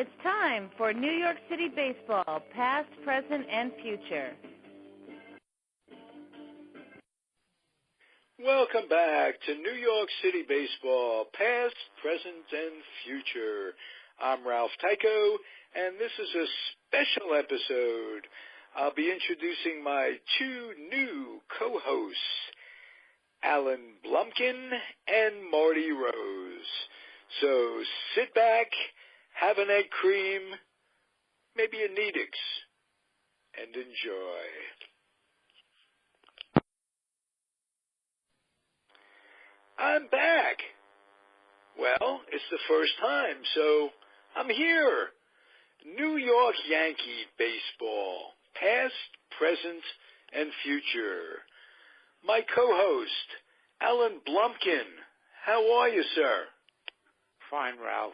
It's time for New York City Baseball, past, present, and future. Welcome back to New York City Baseball, past, present, and future. I'm Ralph Tycho, and this is a special episode. I'll be introducing my two new co-hosts, Alan Blumkin and Marty Rose. So sit back, have an egg cream, maybe a Needix, and enjoy. I'm back. Well, it's the first time, so I'm here. New York Yankee baseball, past, present, and future. My co-host, Alan Blumkin. How are you, sir? Fine, Ralph.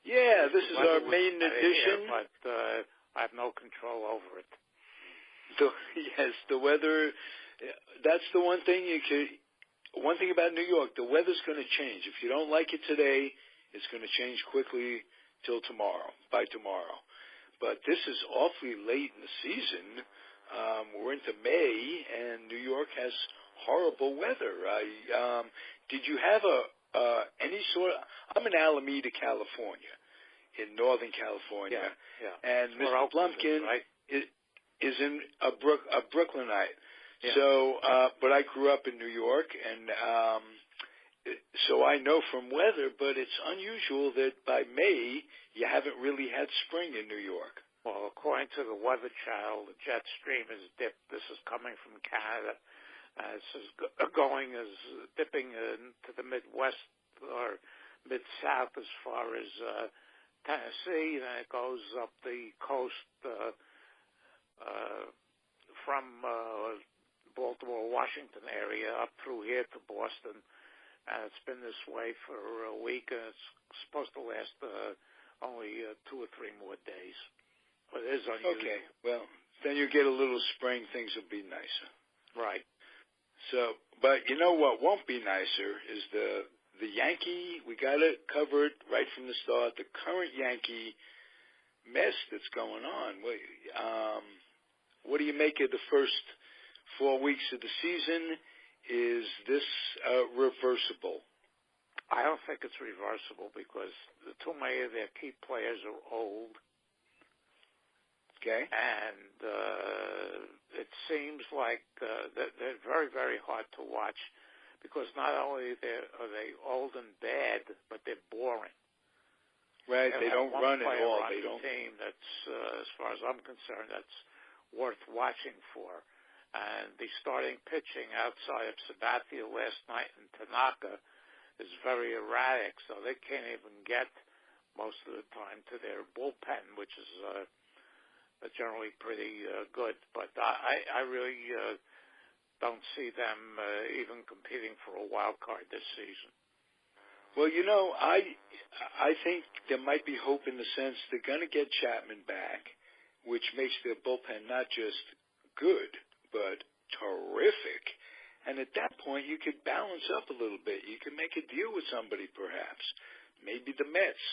Yeah, this is our main edition. But I have no control over it. Yes, the weather, that's the one thing one thing about New York, the weather's going to change. If you don't like it today, it's going to change quickly by tomorrow. But this is awfully late in the season. We're into May, and New York has horrible weather. Did you have any sort of, I'm in Alameda, California, in Northern California. Yeah. And Mr. Blumkin is in a Brooklynite. Yeah. So, but I grew up in New York, and so I know from weather, but it's unusual that by May you haven't really had spring in New York. Well, according to the Weather Channel, the jet stream is dipped. This is coming from Canada. This is dipping into the Midwest or Mid-South as far as Tennessee, and it goes up the coast from Baltimore, Washington area up through here to Boston, and it's been this way for a week, and it's supposed to last only 2 or 3 more days. But it is unusual. Okay, well, then you get a little spring, things will be nicer. Right. So, but you know what won't be nicer is the Yankee, we got to cover it right from the start, the current Yankee mess that's going on. What do you make of the first 4 weeks of the season? Is this reversible? I don't think it's reversible because too many of their key players are old. Okay. And it seems like they're very, very hard to watch because not only are they old and bad, but they're boring. Right, they don't run at all. They don't. Team that's, as far as I'm concerned, that's worth watching for. And the starting pitching outside of Sabathia last night and Tanaka is very erratic, so they can't even get most of the time to their bullpen, which is generally pretty good. But I really don't see them even competing for a wild card this season. Well, you know, I think there might be hope in the sense they're going to get Chapman back, which makes their bullpen not just good, but terrific. And at that point, you could balance up a little bit. You can make a deal with somebody, perhaps. Maybe the Mets.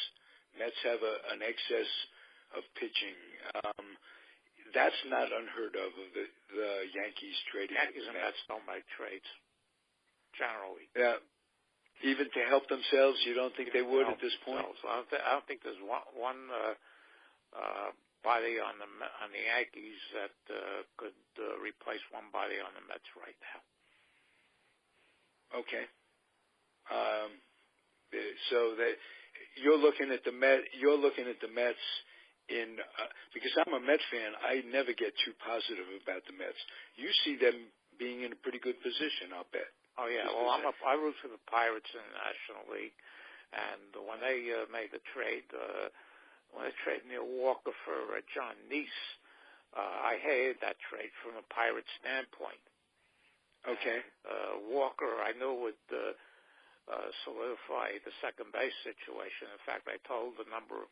Mets have an excess of pitching. That's not unheard of the Yankees trading. Yankees and Mets don't make trades, generally. Yeah. Even to help themselves, you don't think they would at this point? So I don't think there's one body on the Yankees that could replace one body on the Mets right now. Okay. So that you're looking at the Mets in because I'm a Met fan. I never get too positive about the Mets. You see them being in a pretty good position, I'll bet. Oh yeah. Well, I root for the Pirates in the National League, and when they made the trade. When they traded Neil Walker for John Neese, I hated that trade from a Pirates standpoint. Okay. And, Walker, I knew would solidify the second base situation. In fact, I told a number of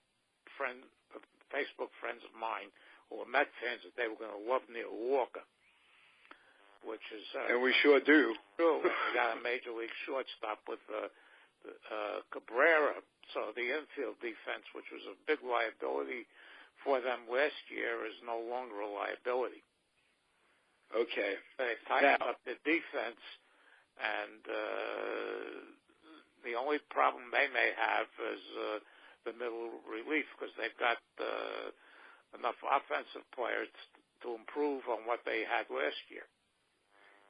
Facebook friends of mine who were Met fans that they were going to love Neil Walker, which is... and we sure do. True. We got a major league shortstop with Cabrera So the infield defense, which was a big liability for them last year, is no longer a liability. Okay. They tightened up the defense, and the only problem they may have is the middle relief, because they've got enough offensive players to improve on what they had last year.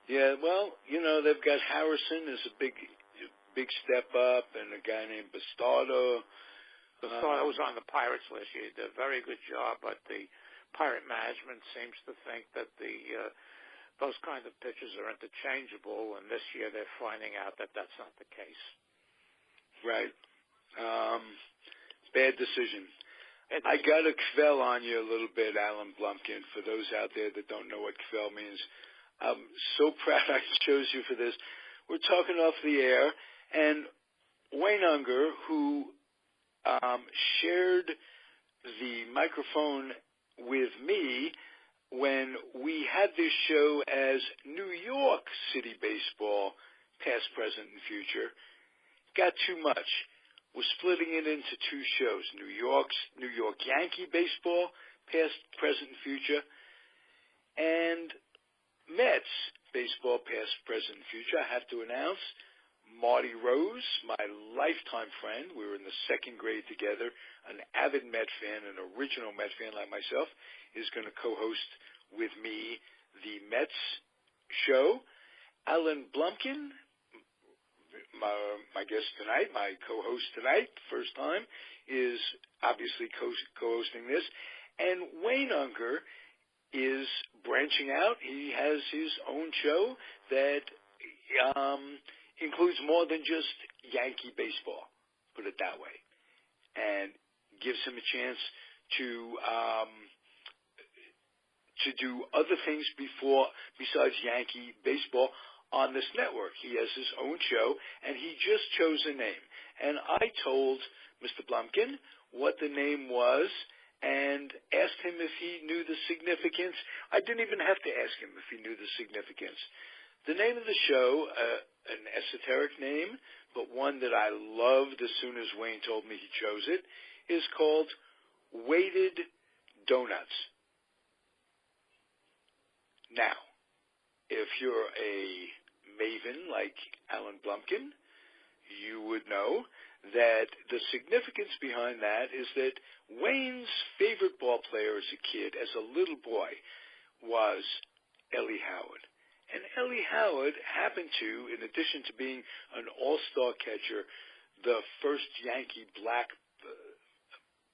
Yeah, well, they've got Harrison as a big step up, and a guy named Bastardo. Bastardo was on the Pirates last year. He did a very good job, but the Pirate management seems to think that those kind of pitches are interchangeable, and this year they're finding out that that's not the case. Right. Bad decision. I got to kvel on you a little bit, Alan Blumkin, for those out there that don't know what kvel means. I'm so proud I chose you for this. We're talking off the air, and Wayne Unger, who shared the microphone with me when we had this show as New York City Baseball, past, present, and future, got too much. We're splitting it into two shows, New York Yankee Baseball, past, present, and future, and Mets Baseball, past, present, and future. I have to announce Marty Rose, my lifetime friend. We were in the second grade together, an avid Met fan, an original Met fan like myself, is going to co-host with me the Mets show. Alan Blumkin, my guest tonight, my co-host tonight, first time, is obviously co-hosting this. And Wayne Unger is branching out. He has his own show that includes more than just Yankee baseball, put it that way, and gives him a chance to do other things besides Yankee baseball on this network. He has his own show, and he just chose a name. And I told Mr. Blumkin what the name was and asked him if he knew the significance. I didn't even have to ask him if he knew the significance. The name of the show, an esoteric name, but one that I loved as soon as Wayne told me he chose it, is called Weighted Donuts. Now, if you're a maven like Alan Blumkin, you would know that the significance behind that is that Wayne's favorite ball player as a kid, as a little boy, was Ellie Howard. And Ellie Howard happened to, in addition to being an all-star catcher, the first Yankee black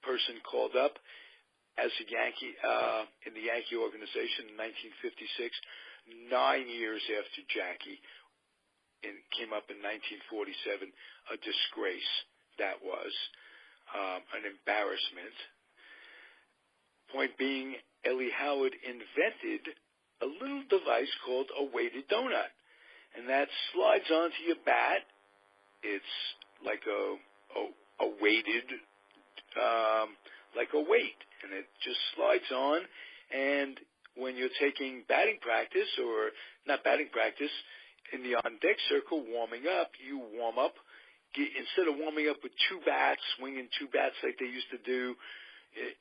person called up as a Yankee in the Yankee organization in 1956, 9 years after Jackie came up in 1947. A disgrace that was, an embarrassment. Point being, Ellie Howard invented a little device called a weighted donut, and that slides onto your bat. It's like a weighted, like a weight, and it just slides on. And when you're taking batting practice, or not batting practice, in the on-deck circle, warming up, you warm up. Instead of warming up with two bats, swinging two bats like they used to do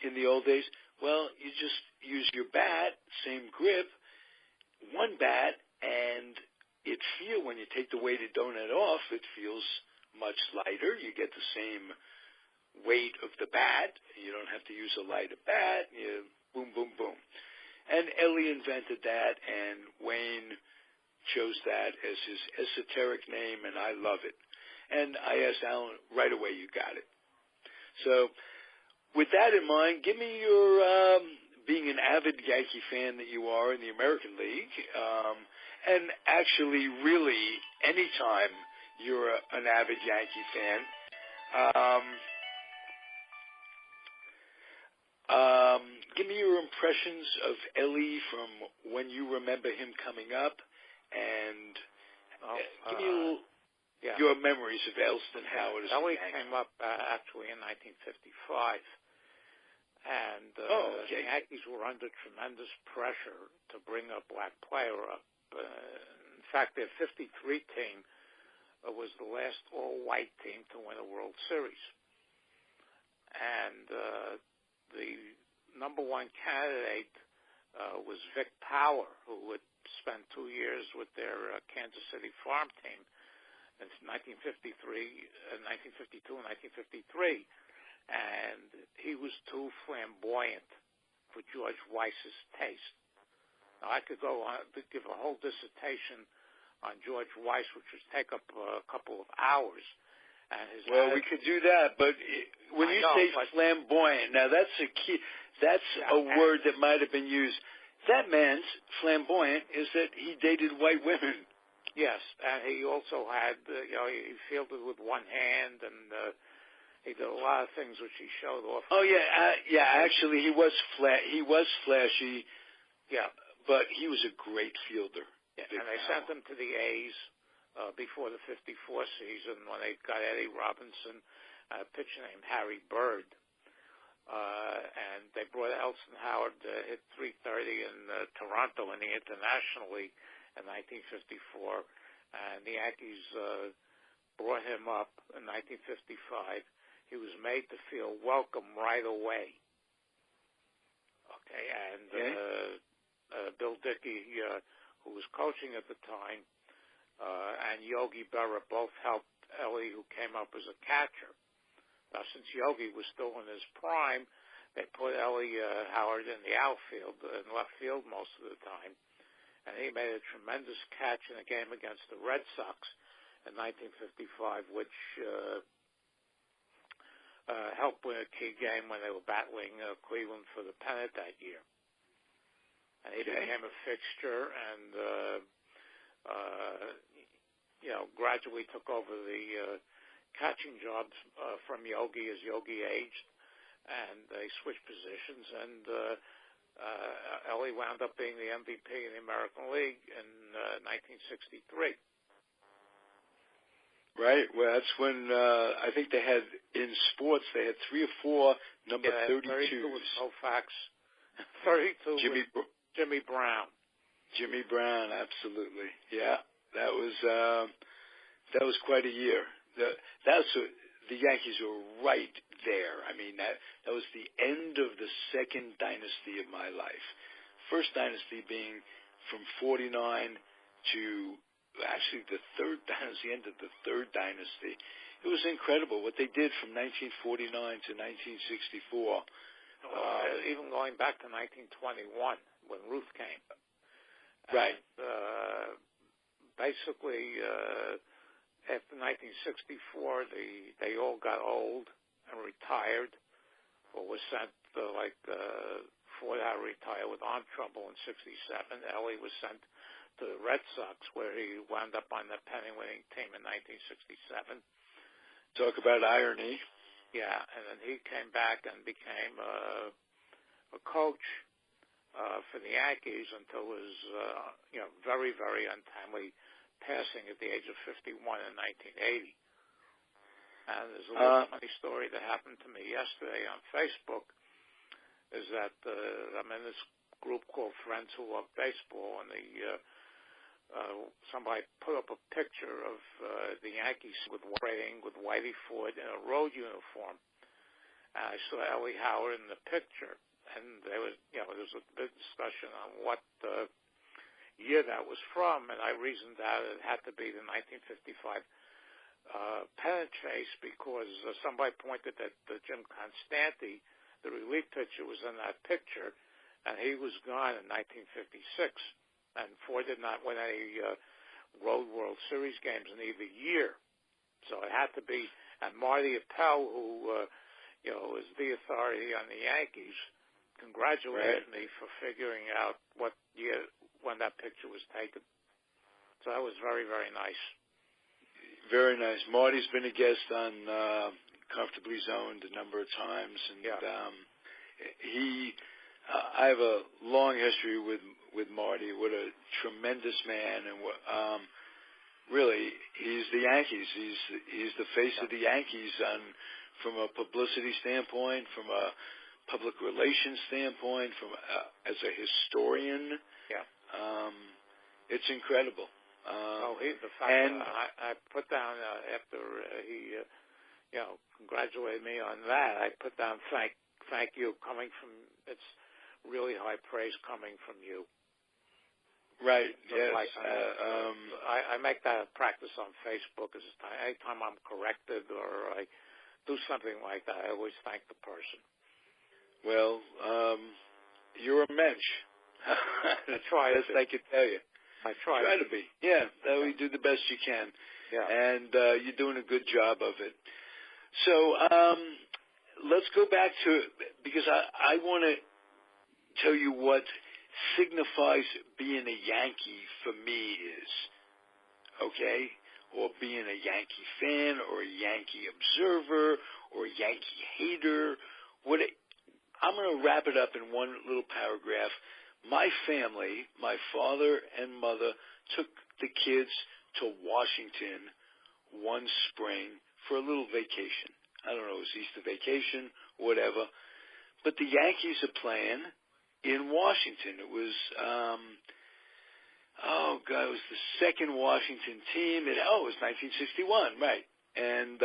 in the old days, well, you just use your bat, same grip, one bat, and when you take the weighted donut off, it feels much lighter. You get the same weight of the bat. You don't have to use a lighter bat. You boom, boom, boom. And Ellie invented that, and Wayne chose that as his esoteric name, and I love it. And I asked Alan, right away, you got it. So with that in mind, give me your, being an avid Yankee fan that you are in the American League, and actually really anytime you're an avid Yankee fan, give me your impressions of Ellie from when you remember him coming up, and give me a little, your memories of Elston Howard. Ellie came up actually in 1955, and the Yankees were under tremendous pressure to bring a black player up. In fact, their 53 team was the last all-white team to win a World Series. and the number one candidate was Vic Power, who had spent 2 years with their Kansas City farm team in 1952 and 1953, and he was too flamboyant for George Weiss's taste. Now, I could go on to give a whole dissertation on George Weiss, which would take up a couple of hours. And we could do that, but when you say flamboyant, now that's a key. That's a word that might have been used. That man's flamboyant is that he dated white women. Yes, and he also had, he fielded with one hand, and he did a lot of things which he showed off. Oh yeah, actually he was flashy. Yeah, but he was a great fielder. Yeah, and they sent him to the A's before the '54 season when they got Eddie Robinson, a pitcher named Harry Bird, and they brought Elson Howard to hit .330 in Toronto in the International League in 1954, and the Yankees brought him up in 1955. He was made to feel welcome right away. Okay, and Bill Dickey, who was coaching at the time, and Yogi Berra both helped Ellie, who came up as a catcher. Now, since Yogi was still in his prime, they put Ellie Howard in the outfield, in left field most of the time. And he made a tremendous catch in a game against the Red Sox in 1955, which helped win a key game when they were battling Cleveland for the pennant that year. And he became a fixture and, gradually took over the catching jobs from Yogi as Yogi aged. And they switched positions, and Ellie wound up being the MVP in the American League in 1963. Right. Well, that's when I think they had, in sports, they had 3 or 4 number 32s. 32 was Koufax. 32 was Jimmy Brown. Jimmy Brown, absolutely. Yeah, that was quite a year. The Yankees were right there. I mean, that was the end of the second dynasty of my life. First dynasty being from 49 to actually the third dynasty, end of the third dynasty. It was incredible what they did from 1949 to 1964. Even going back to 1921 when Ruth came. Right. And, basically, after 1964, they all got old and retired, or was sent Ford had to retire with arm trouble in '67. Ellie was sent to the Red Sox, where he wound up on the pennant-winning team in 1967. Talk about irony. Yeah, and then he came back and became a coach for the Yankees until his very, very untimely passing at the age of 51 in 1980. And there's a little funny story that happened to me yesterday on Facebook, is that I'm in this group called Friends Who Love Baseball, and somebody put up a picture of the Yankees with Whitey Ford in a road uniform. And I saw Ellie Howard in the picture, and there was a big discussion on what year that was from, and I reasoned out it had to be the 1955 pennant chase, because somebody pointed that Jim Constanti, the relief pitcher, was in that picture, and he was gone in 1956. And Ford did not win any Road World Series games in either year. So it had to be, and Marty Appel, who, is the authority on the Yankees, congratulated me for figuring out what year, when that picture was taken. So that was very, very nice. Very nice. Marty's been a guest on Comfortably Zoned a number of times, and I have a long history with Marty. What a tremendous man, and really, he's the Yankees. He's the face of the Yankees, from a publicity standpoint, from a public relations standpoint, as a historian. Yeah. It's incredible. The fact that I put down after congratulated me on that. I put down thank you coming from, it's really high praise coming from you. Right, So yes. I make that a practice on Facebook. Anytime I'm corrected or I do something like that, I always thank the person. Well, you're a mensch. I try Best I can tell you. I try to be. Yeah, you do the best you can. Yeah. And you're doing a good job of it. So let's go back to, because I want to tell you what signifies being a Yankee for me is, okay? Or being a Yankee fan or a Yankee observer or a Yankee hater. I'm going to wrap it up in one little paragraph. My family, my father and mother, took the kids to Washington one spring for a little vacation. I don't know, it was Easter vacation, whatever. But the Yankees are playing in Washington. It was, it was the second Washington team. It was 1961, right. And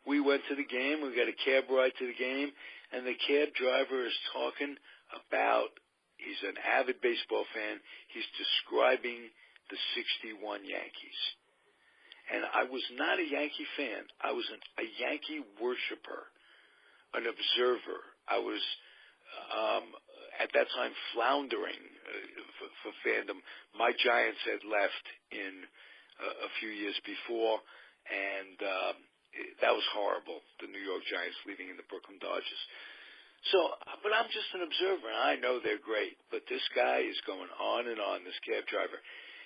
we went to the game. We got a cab ride to the game. And the cab driver is talking about, he's an avid baseball fan. He's describing the 61 Yankees. And I was not a Yankee fan. I was a Yankee worshiper, an observer. I was, at that time, floundering for fandom. My Giants had left in a few years before, and that was horrible, the New York Giants leaving in the Brooklyn Dodgers. So, but I'm just an observer, and I know they're great. But this guy is going on and on, this cab driver.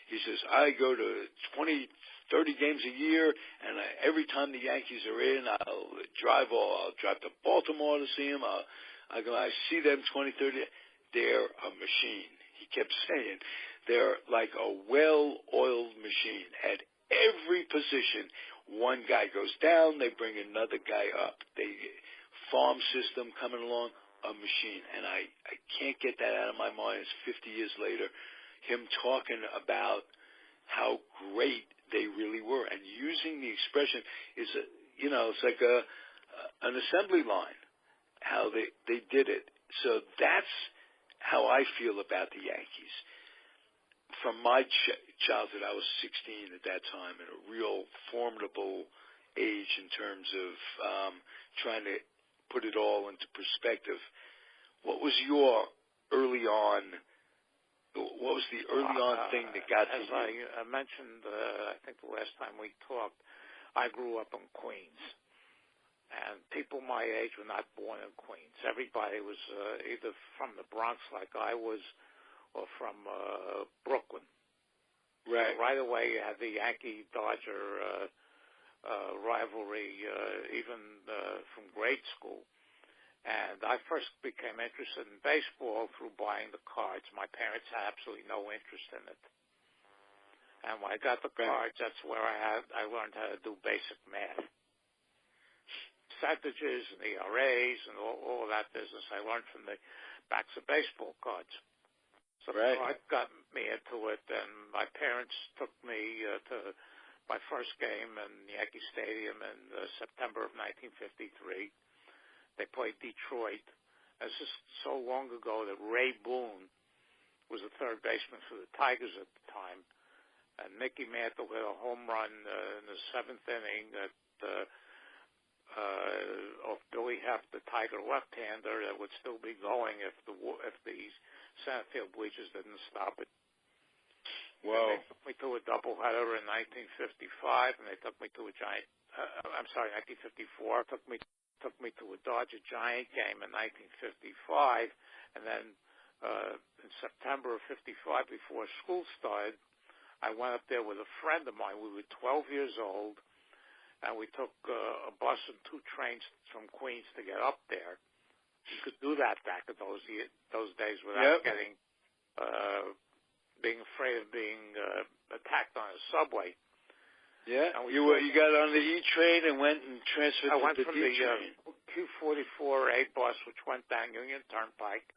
He says, I go to 20, 30 games a year, and every time the Yankees are in, I'll drive to Baltimore to see them. I see them 20, 30. They're a machine. He kept saying, they're like a well-oiled machine. At every position, one guy goes down, they bring another guy up. Farm system coming along, a machine. And I can't get that out of my mind. It's 50 years later, him talking about how great they really were. And using the expression is, it's like an assembly line, how they did it. So that's how I feel about the Yankees. From my childhood, I was 16 at that time, in a real formidable age in terms of trying to put it all into perspective. What was your early on? What was the early on thing that got to you? As I mentioned, I think the last time we talked, I grew up in Queens. And people my age were not born in Queens. Everybody was either from the Bronx like I was or from Brooklyn. Right. Right away you had the Yankee-Dodger rivalry, even from grade school. And I first became interested in baseball through buying the cards. My parents had absolutely no interest in it. And when I got the cards, that's where I learned how to do basic math. Percentages and ERAs and all of that business I learned from the backs of baseball cards. So the card got me into it, and my parents took me to my first game in Yankee Stadium in September of 1953. They played Detroit. This is so long ago that Ray Boone was the third baseman for the Tigers at the time, and Mickey Mantle hit a home run in the seventh inning of Billy Heft, the Tiger left-hander, that would still be going if the center field bleachers didn't stop it. Wow. And they took me to a doubleheader in 1955, and they took me to a 1954. Took me to a Dodger Giant game in 1955, and then in September of 55, before school started, I went up there with a friend of mine. We were 12 years old. And we took a bus and two trains from Queens to get up there. You could do that back in those days without being afraid of being attacked on a subway. Yeah, you got on the E train and went and transferred to the D train. I went from the Q44A bus, which went down Union Turnpike,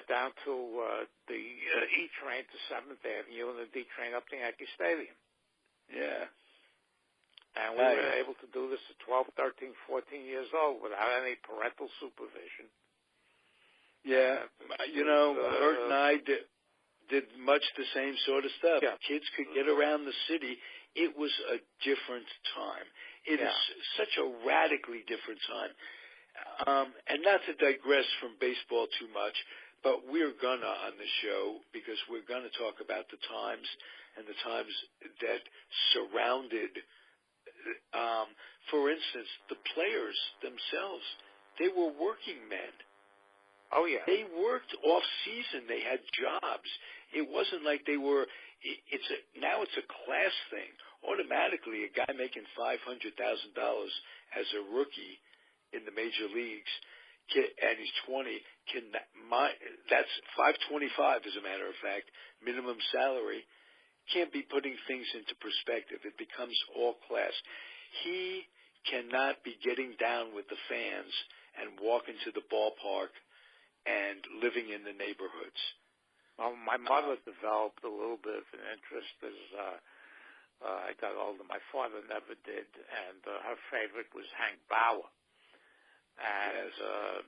down to the E train to 7th Avenue and the D train up to Yankee Stadium. Yeah. And we were able to do this at 12, 13, 14 years old without any parental supervision. Yeah, Bert and I did much the same sort of stuff. Yeah. Kids could get around the city. It was a different time. It is such a radically different time. And not to digress from baseball too much, but we're gonna on the show because we're gonna talk about the times and the times that surrounded. For instance, the players themselves, they were working men. Oh, yeah. They worked off season. They had jobs. It wasn't like they were. Now it's a class thing. Automatically, a guy making $500,000 as a rookie in the major leagues, and he's 20, that's $525, as a matter of fact, minimum salary. Can't be putting things into perspective. It becomes all class. He cannot be getting down with the fans and walking to the ballpark and living in the neighborhoods. Well, my mother developed a little bit of an interest as I got older. My father never did, and her favorite was Hank Bauer. And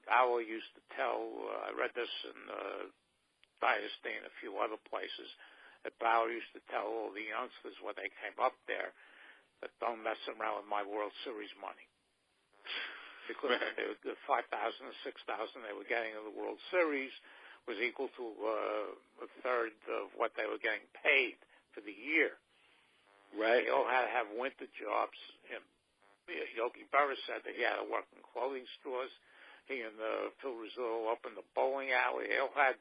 Bauer used to tell, I read this in Dynasty and a few other places, that Bauer used to tell all the youngsters when they came up there that don't mess around with my World Series money. Because the $5,000 or $6,000 they were getting in the World Series was equal to a third of what they were getting paid for the year. Right. They all had to have winter jobs. Yogi Berra said that he had to work in clothing stores. He and Phil Rizzo opened the bowling alley. They all had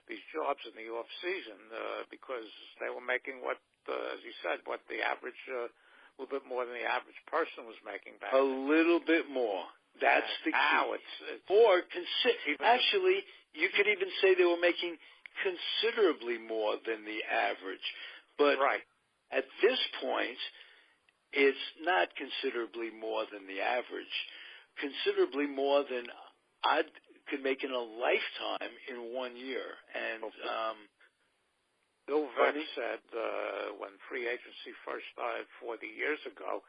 these jobs in the off season because they were making what, as you said, what the average, a little bit more than the average person was making back then. A little bit more. That's the key. Now it's or actually, you could even say they were making considerably more than the average. But at this point, it's not considerably more than the average. Considerably more than I could make in a lifetime in 1 year. And Bill Veck said when free agency first started 40 years ago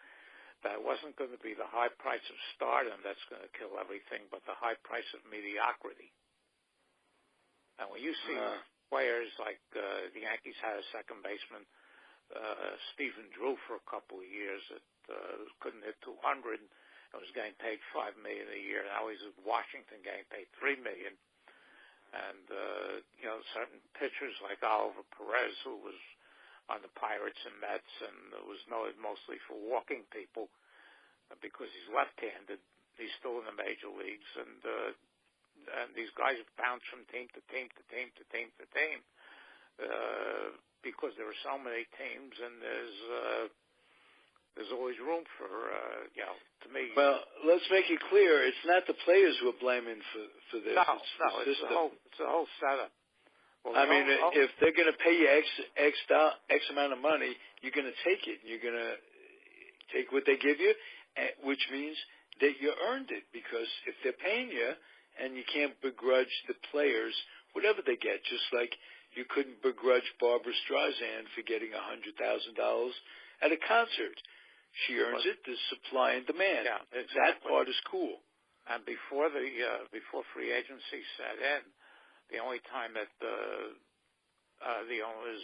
that it wasn't going to be the high price of stardom that's going to kill everything, but the high price of mediocrity. And when you see players like the Yankees had a second baseman, Stephen Drew, for a couple of years that couldn't hit 200 and was getting paid $5 million a year. Now he's at Washington getting paid $3 million. And certain pitchers like Oliver Perez, who was on the Pirates and Mets and was known mostly for walking people because he's left-handed. He's still in the major leagues, and these guys have bounced from team to team to team to team to team because there are so many teams, and there's always room for to me. Well, let's make it clear: it's not the players who are blaming for this. It's the whole setup. Well, if they're going to pay you X amount of money, you're going to take it. You're going to take what they give you, which means that you earned it. Because if they're paying you, and you can't begrudge the players whatever they get, just like you couldn't begrudge Barbra Streisand for getting $100,000 at a concert. She earns it. There's supply and demand. Yeah, exactly. That part is cool. And before free agency set in, the only time that the owners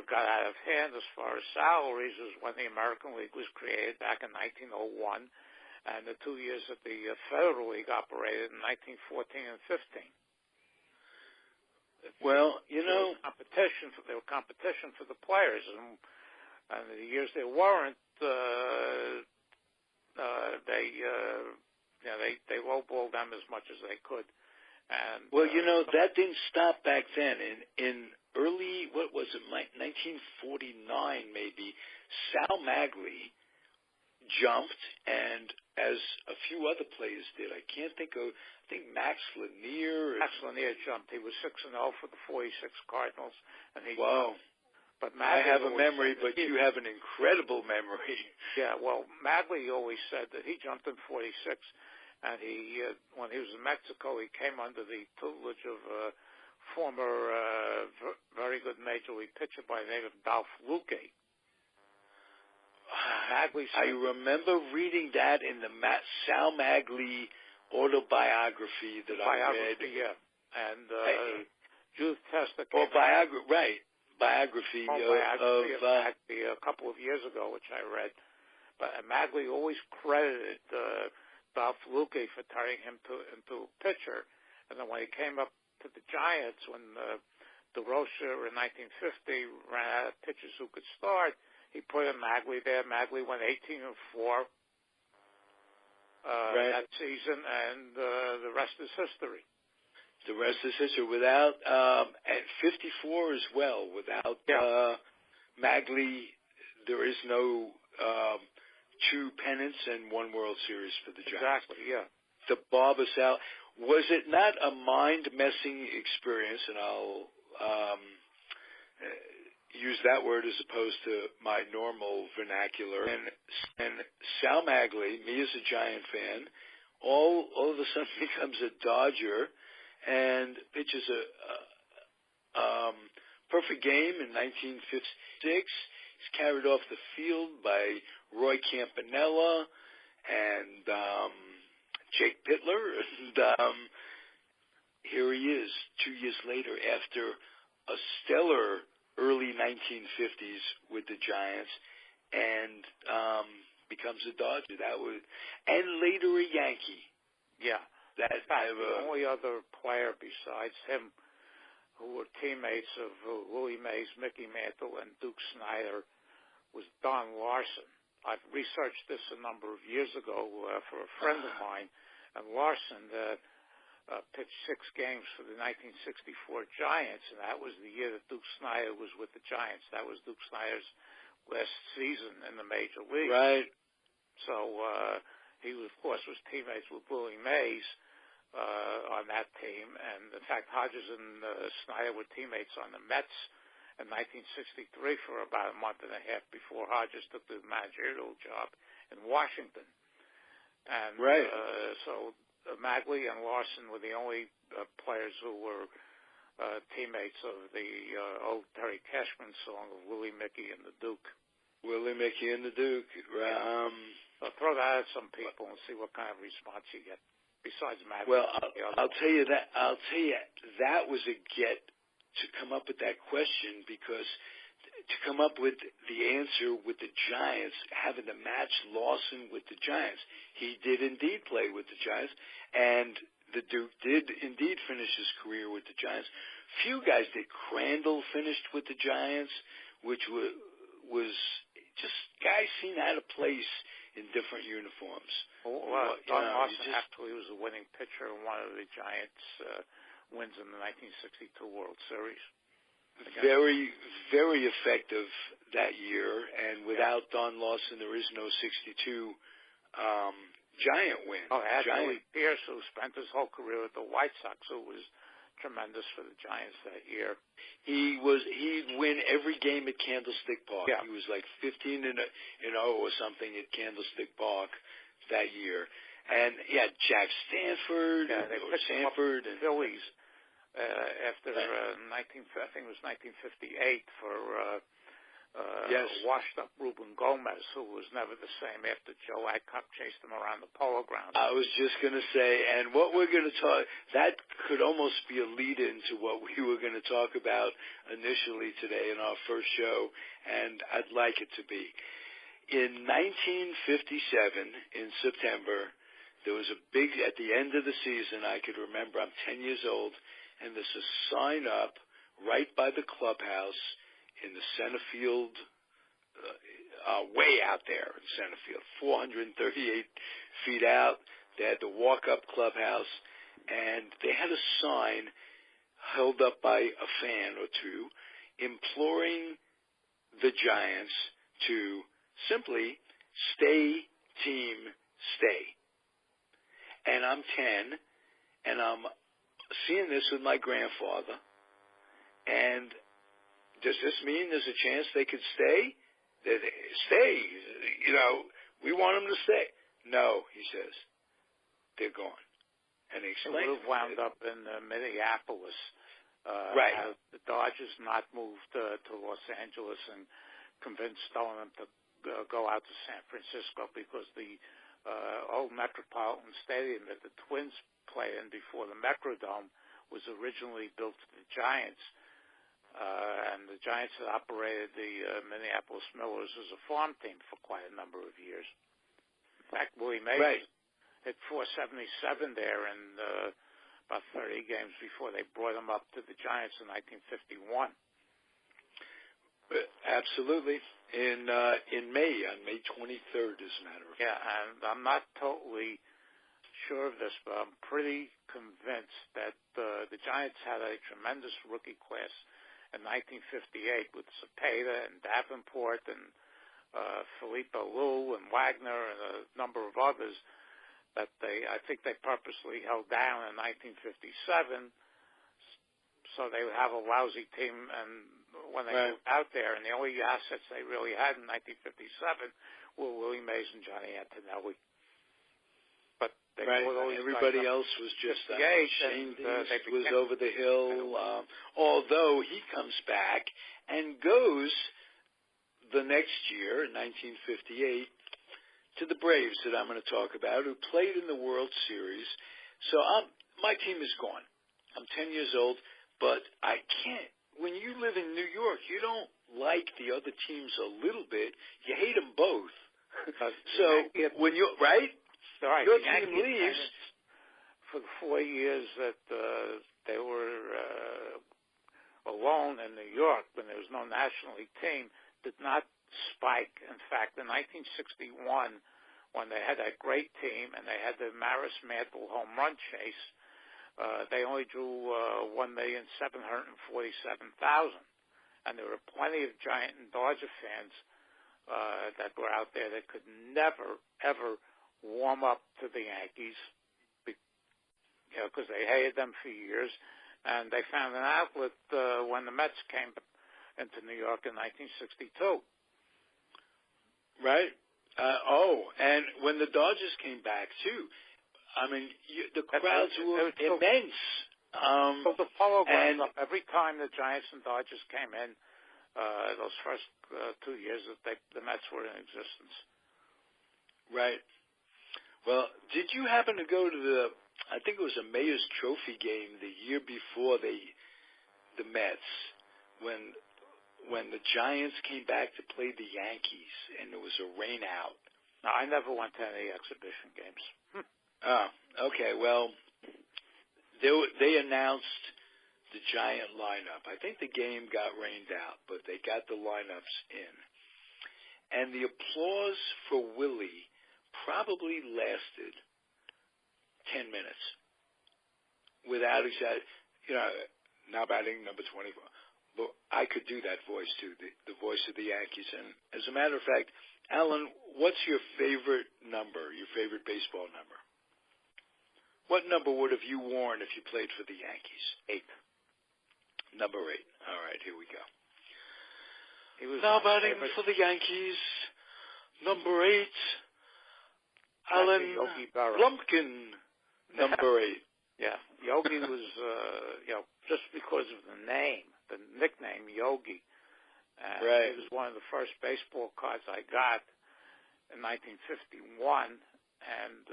got out of hand as far as salaries was when the American League was created back in 1901, and the 2 years that the Federal League operated in 1914 and 15. Well, there was competition for the players, and the years there weren't, they lowballed them as much as they could. And, that didn't stop back then. In early, 1949 maybe, Sal Maglie jumped, and as a few other players did. I think Max Lanier. Max Lanier jumped. He was 6-0 for the 46 Cardinals. And he wow. Jumped. But I have a memory, but you have an incredible memory. Yeah, well, Maglie always said that he jumped in 46, and when he was in Mexico, he came under the tutelage of a former very good Major League pitcher by the name of Dolph Luque. I remember reading that in the Sal Magley autobiography that I read. Yeah. And Judith Testa came biography of Magley a couple of years ago, which I read. But Magley always credited Ralph Luque for turning him into a pitcher. And then when he came up to the Giants, when DeRocha in 1950 ran out of pitchers who could start, he put in Magley there. Magley went 18-4 that season, and the rest is history. The rest is history. Without at 54 as well. Without Magley, there is no 2 pennants and 1 World Series for the Giants. Exactly. Yeah. The Barbasal. Was it not a mind-messing experience? And I'll use that word as opposed to my normal vernacular. And Sal Magley, me as a Giant fan, all of a sudden becomes a Dodger and pitches a perfect game in 1956. He's carried off the field by Roy Campanella and Jake Pittler. And here he is 2 years later after a stellar early 1950s with the Giants, and becomes a Dodger. And later a Yankee. Yeah. The only other player besides him who were teammates of Willie Mays, Mickey Mantle, and Duke Snider was Don Larson. I've researched this a number of years ago for a friend of mine, and Larson pitched 6 games for the 1964 Giants, and that was the year that Duke Snider was with the Giants. That was Duke Snider's last season in the major league. Right. So he, of course, was teammates with Willie Mays on that team, and in fact, Hodges and Snider were teammates on the Mets in 1963 for about a month and a half before Hodges took the managerial job in Washington. And so Magley and Larson were the only players who were teammates of the old Terry Cashman song of Willie, Mickey, and the Duke. Willie, Mickey, and the Duke. So throw that at some people and see what kind of response you get. Besides Magley. Well, I'll tell you that was a get to come up with that question, because to come up with the answer with the Giants, having to match Lawson with the Giants. He did indeed play with the Giants, and the Duke did indeed finish his career with the Giants. Few guys did. Crandall finished with the Giants, which was just guys seen out of place in different uniforms. Well, Don Lawson actually was a winning pitcher in one of the Giants' wins in the 1962 World Series. Very, very effective that year, and without Don Lawson, there is no 62 Giant win. Actually, Pierce, who spent his whole career with the White Sox, who was tremendous for the Giants that year. He'd win every game at Candlestick Park. Yeah. He was like 15-0 or something at Candlestick Park that year. And Jack Stanford, Sanford, and Phillies. After I think it was 1958 for washed up Ruben Gomez, who was never the same after Joe Adcock chased him around the Polo Grounds. I was just going to say, and what we're going to talk, that could almost be a lead-in to what we were going to talk about initially today in our first show, and I'd like it to be. In 1957, in September, there was a big, at the end of the season, I could remember, I'm 10 years old, and there's a sign up right by the clubhouse in the center field, way out there in center field, 438 feet out. They had the walk-up clubhouse, and they had a sign held up by a fan or two imploring the Giants to simply stay, team, stay. And I'm 10, and I'm seeing this with my grandfather, and does this mean there's a chance they could stay? Stay. We want them to stay. No, he says. They're gone. And he explained. It would have wound up in Minneapolis. Right. The Dodgers not moved to Los Angeles and convinced Stoneham to go out to San Francisco because the old Metropolitan Stadium that the Twins played in before the Metrodome was originally built for the Giants. And the Giants had operated the Minneapolis Millers as a farm team for quite a number of years. In fact, Willie Mays hit .477 there in about 30 games before they brought him up to the Giants in 1951. Absolutely. In May, on May 23rd, as a matter of fact. Yeah, and I'm not totally sure of this, but I'm pretty convinced that the Giants had a tremendous rookie class in 1958 with Cepeda and Davenport and Felipe Alou and Wagner and a number of others that I think they purposely held down in 1957 so they would have a lousy team. And when they moved out there, and the only assets they really had in 1957 were Willie Mays and Johnny Antonelli. But they everybody else was just Shane was over the hill. Although he comes back and goes the next year, in 1958, to the Braves that I'm going to talk about, who played in the World Series. So my team is gone. I'm 10 years old, but I can't. When you live in New York, you don't like the other teams a little bit. You hate them both. So when you your team leaves. For the 4 years that they were alone in New York, when there was no National League team, did not spike. In fact, in 1961, when they had that great team and they had the Maris Mantle home run chase, they only drew 1,747,000, and there were plenty of Giant and Dodger fans that were out there that could never, ever warm up to the Yankees, because they hated them for years, and they found an outlet when the Mets came into New York in 1962. Right. And when the Dodgers came back too, I mean, the crowds were immense. So the polo grounds up every time the Giants and Dodgers came in. Those first 2 years that the Mets were in existence. Right. Well, did you happen to go to I think it was a Mayor's Trophy game the year before the Mets, when the Giants came back to play the Yankees and there was a rain out? No, I never went to any exhibition games. Oh, okay. Well, they announced the Giant lineup. I think the game got rained out, but they got the lineups in. And the applause for Willie probably lasted 10 minutes without now batting number 24. But I could do that voice too, the voice of the Yankees. And as a matter of fact, Alan, what's your favorite number, your favorite baseball number? What number would have you worn if you played for the Yankees? 8. Number 8. All right, here we go. He was now batting for the Yankees, number 8, Alan Blumkin, number 8. Yeah, Yogi was, just because of the name, the nickname Yogi. It was one of the first baseball cards I got in 1951, and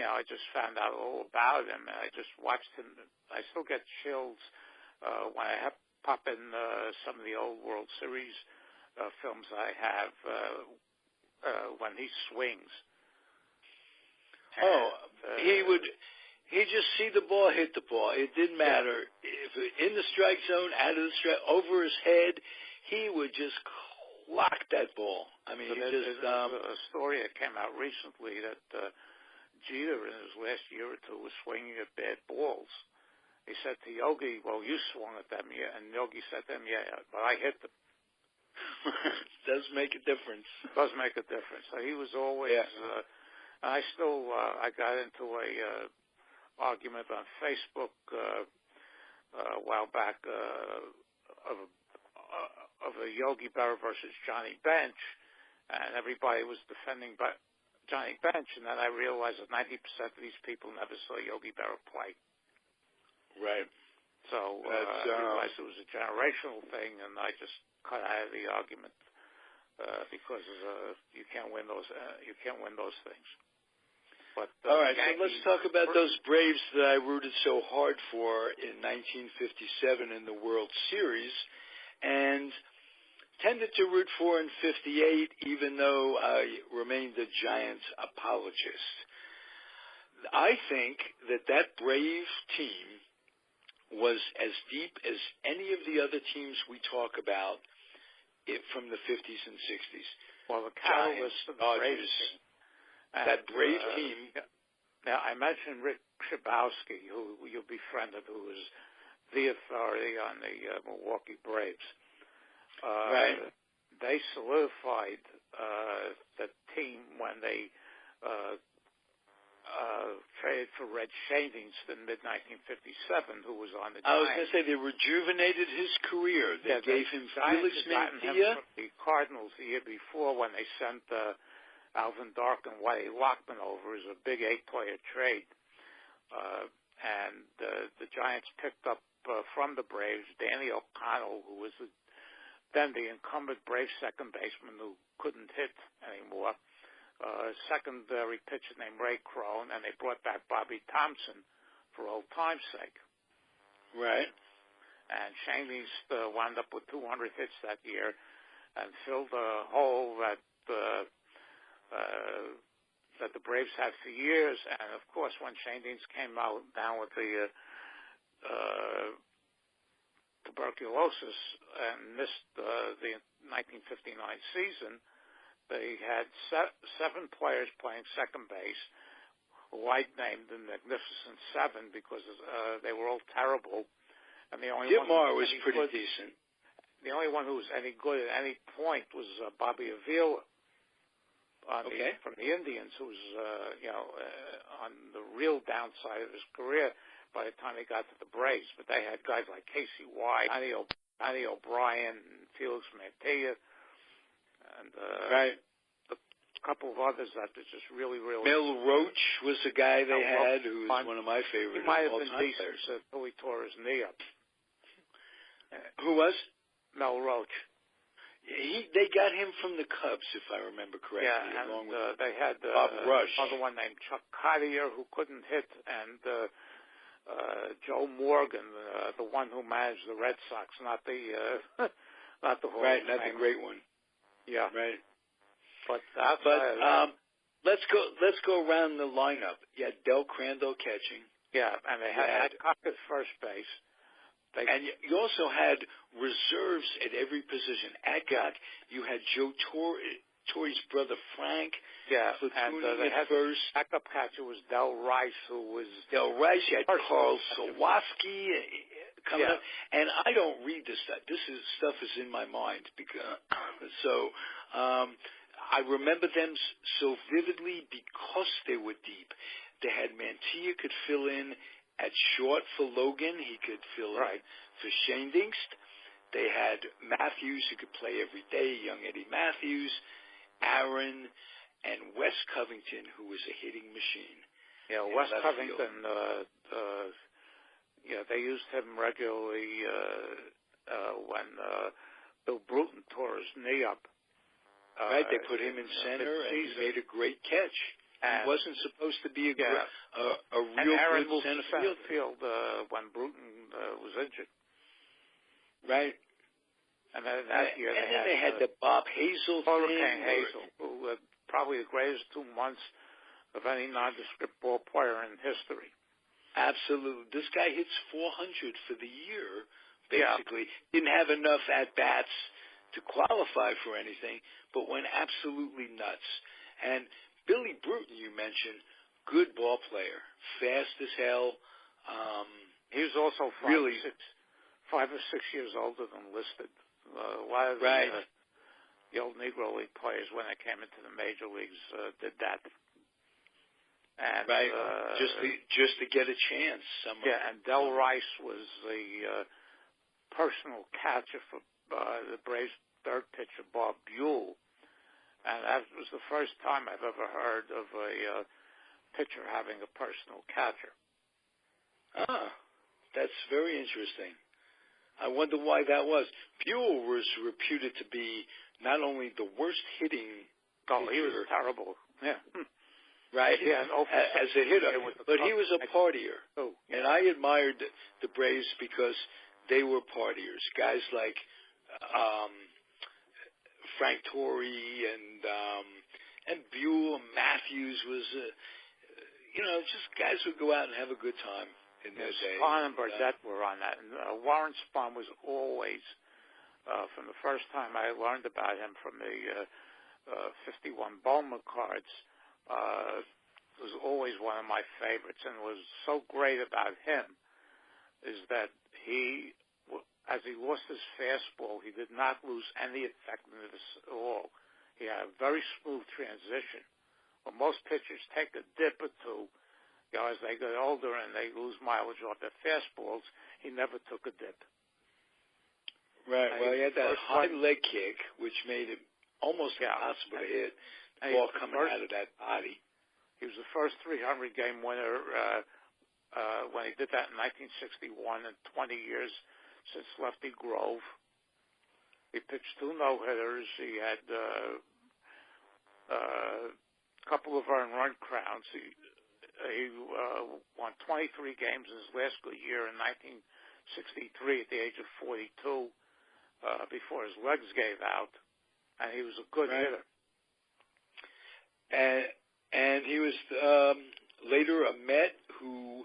I just found out all about him, and I just watched him. I still get chills when I pop in some of the old World Series films I have when he swings. He'd just see the ball, hit the ball. It didn't matter. If in the strike zone, out of the strike, over his head, he would just clock that ball. I mean, there's a story that came out recently that Jeter, in his last year or two, was swinging at bad balls. He said to Yogi, "Well, you swung at them, yeah," and Yogi said to him, "Yeah, but I hit them." Does make a difference. Does make a difference. So he was always. I still I got into a argument on Facebook a while back of a Yogi Berra versus Johnny Bench, and everybody was defending Johnny Bench, and then I realized that 90% of these people never saw Yogi Berra play. Right. So I realized it was a generational thing, and I just cut out of the argument. because you can't win those things. But all right, Yankees, so let's talk about those Braves that I rooted so hard for in 1957 in the World Series, and tended to root for in 58, even though I remained a Giants apologist. I think that Brave team was as deep as any of the other teams we talk about from the 50s and 60s. Well, the catalyst of the Brave team. That Brave team. Now, I mentioned Rick Schabowski, who you befriended, who was the authority on the Milwaukee Braves. Right. They solidified the team when they traded for Red Shadings in mid-1957, who was on the Giants. I was going to say they rejuvenated his career. They gave him Felix Mantilla. Him from the Cardinals the year before when they sent Alvin Dark and Whitey Lockman over as a big 8-player trade. And the Giants picked up from the Braves Danny O'Connell, who was then the incumbent Braves second baseman who couldn't hit anymore, secondary pitcher named Ray Crone, and they brought back Bobby Thompson for old time's sake. Right. And Shane East wound up with 200 hits that year and filled a hole that the Braves had for years. And, of course, when Shane Deans came down with the tuberculosis and missed the 1959 season, they had 7 players playing second base, who I named the Magnificent Seven because they were all terrible. And the only Jim one Moore was pretty decent. The only one who was any good at any point was Bobby Avila from the Indians, who was on the real downside of his career by the time he got to the Braves. But they had guys like Casey White, Andy O'Brien, and Felix Mantilla, and a couple of others that was just really, really. Mel Roach was the guy they had, who was one of my favorite all-time players. He might have been decent until he tore his knee up. Who was? Mel Roach. They got him from the Cubs, if I remember correctly. Yeah, along and with they had Bob Rush. another one named Chuck Cottier who couldn't hit, and Joe Morgan, the one who managed the Red Sox, not the Hall right, of not Fame. the great one. Yeah, right. But let's go around the lineup. You had Del Crandall catching. Yeah, and they had Adcock at first base. And you also had reserves at every position. Adcock, you had Joe Torre's brother Frank. Yeah, and they had first. Backup catcher was Del Rice, who was Del Rice. You had Carl Sawatsky coming up. And I don't read this stuff. Stuff is in my mind because I remember them so vividly because they were deep. They had Mantilla could fill in at short for Logan. He could fill in for Shane Dingst. They had Matthews, who could play every day, young Eddie Matthews, Aaron, and Wes Covington, who was a hitting machine. Yeah, Wes Covington, they used him regularly when Bill Bruton tore his knee up. They put him in center, and he made a great catch. He wasn't supposed to be a real good center field when Bruton was injured. Right. And then that year they had the Bob Hazel Hurricane Hazel, who had probably the greatest 2 months of any nondescript ball player in history. Absolutely. This guy hits 400 for the year, basically. Didn't have enough at-bats to qualify for anything, but went absolutely nuts. And Billy Bruton, you mentioned, good ball player, fast as hell. He was also 5 or 6 years older than listed. A lot of the old Negro League players, when they came into the major leagues, did that. And, just to get a chance. And Del Rice was the personal catcher for the Braves' third pitcher, Bob Buell. And that was the first time I've ever heard of a pitcher having a personal catcher. That's very interesting. I wonder why that was. Buell was reputed to be not only the worst hitting pitcher, he was terrible. Yeah. Right? Yeah, as a hitter. But he was a partier. Oh, yeah. And I admired the Braves because they were partiers. Guys like Frank Torrey and Buell and Matthews was, just guys would go out and have a good time in their day. Spahn and Burdette were on that. And Warren Spahn was always, from the first time I learned about him from the 51 Bowman cards, was always one of my favorites. And what was so great about him is that as he lost his fastball, he did not lose any effectiveness at all. He had a very smooth transition. Well, most pitchers take a dip or two, as they get older and they lose mileage off their fastballs. He never took a dip. Right. Well, he had that high leg kick, which made it almost impossible to hit the ball coming out of that body. He was the first 300-game winner when he did that in 1961, in 20 years since Lefty Grove. He pitched 2 no-hitters. He had a couple of earned run crowns. He won 23 games in his last good year in 1963 at the age of 42 before his legs gave out, and he was a good hitter. And he was later a Met who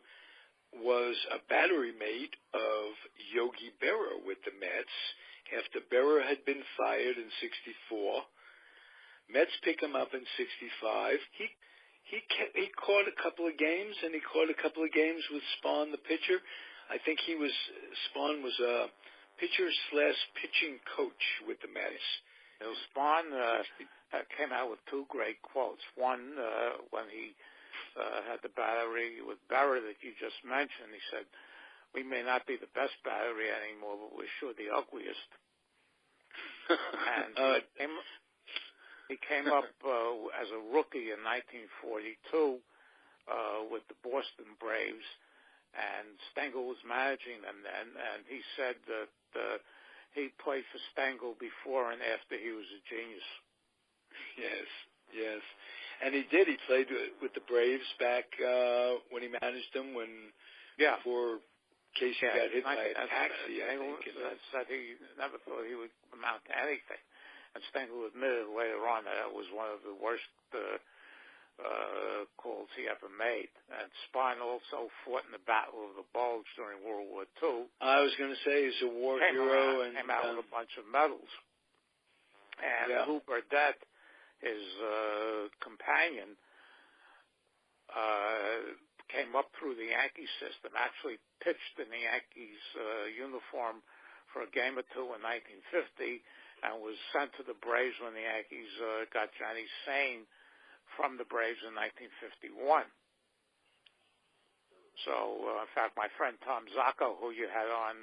was a battery mate of Yogi Berra with the Mets after Berra had been fired in 64. Mets pick him up in 65. He caught a couple of games, and he caught a couple of games with Spahn, the pitcher. I think Spahn was a pitcher/pitching coach with the Mets. Spahn came out with 2 great quotes. One, when he had the battery with Berra that you just mentioned, he said, "We may not be the best battery anymore, but we're sure the ugliest." And he came up as a rookie in 1942 with the Boston Braves, and Stengel was managing them then, and he said that he played for Stengel before and after he was a genius. Yes. And he did. He played with the Braves back when he managed them before Casey got hit by a taxi, I think. Said he never thought he would amount to anything. And Stengel admitted later on that it was one of the worst calls he ever made. And Spahn also fought in the Battle of the Bulge during World War II. I was going to say he's a war hero. And came out with a bunch of medals. And Lou Burdette, his companion, came up through the Yankee system, actually pitched in the Yankees uniform for a game or two in 1950, and was sent to the Braves when the Yankees got Johnny Sain from the Braves in 1951. So, in fact, my friend Tom Zacco, who you had on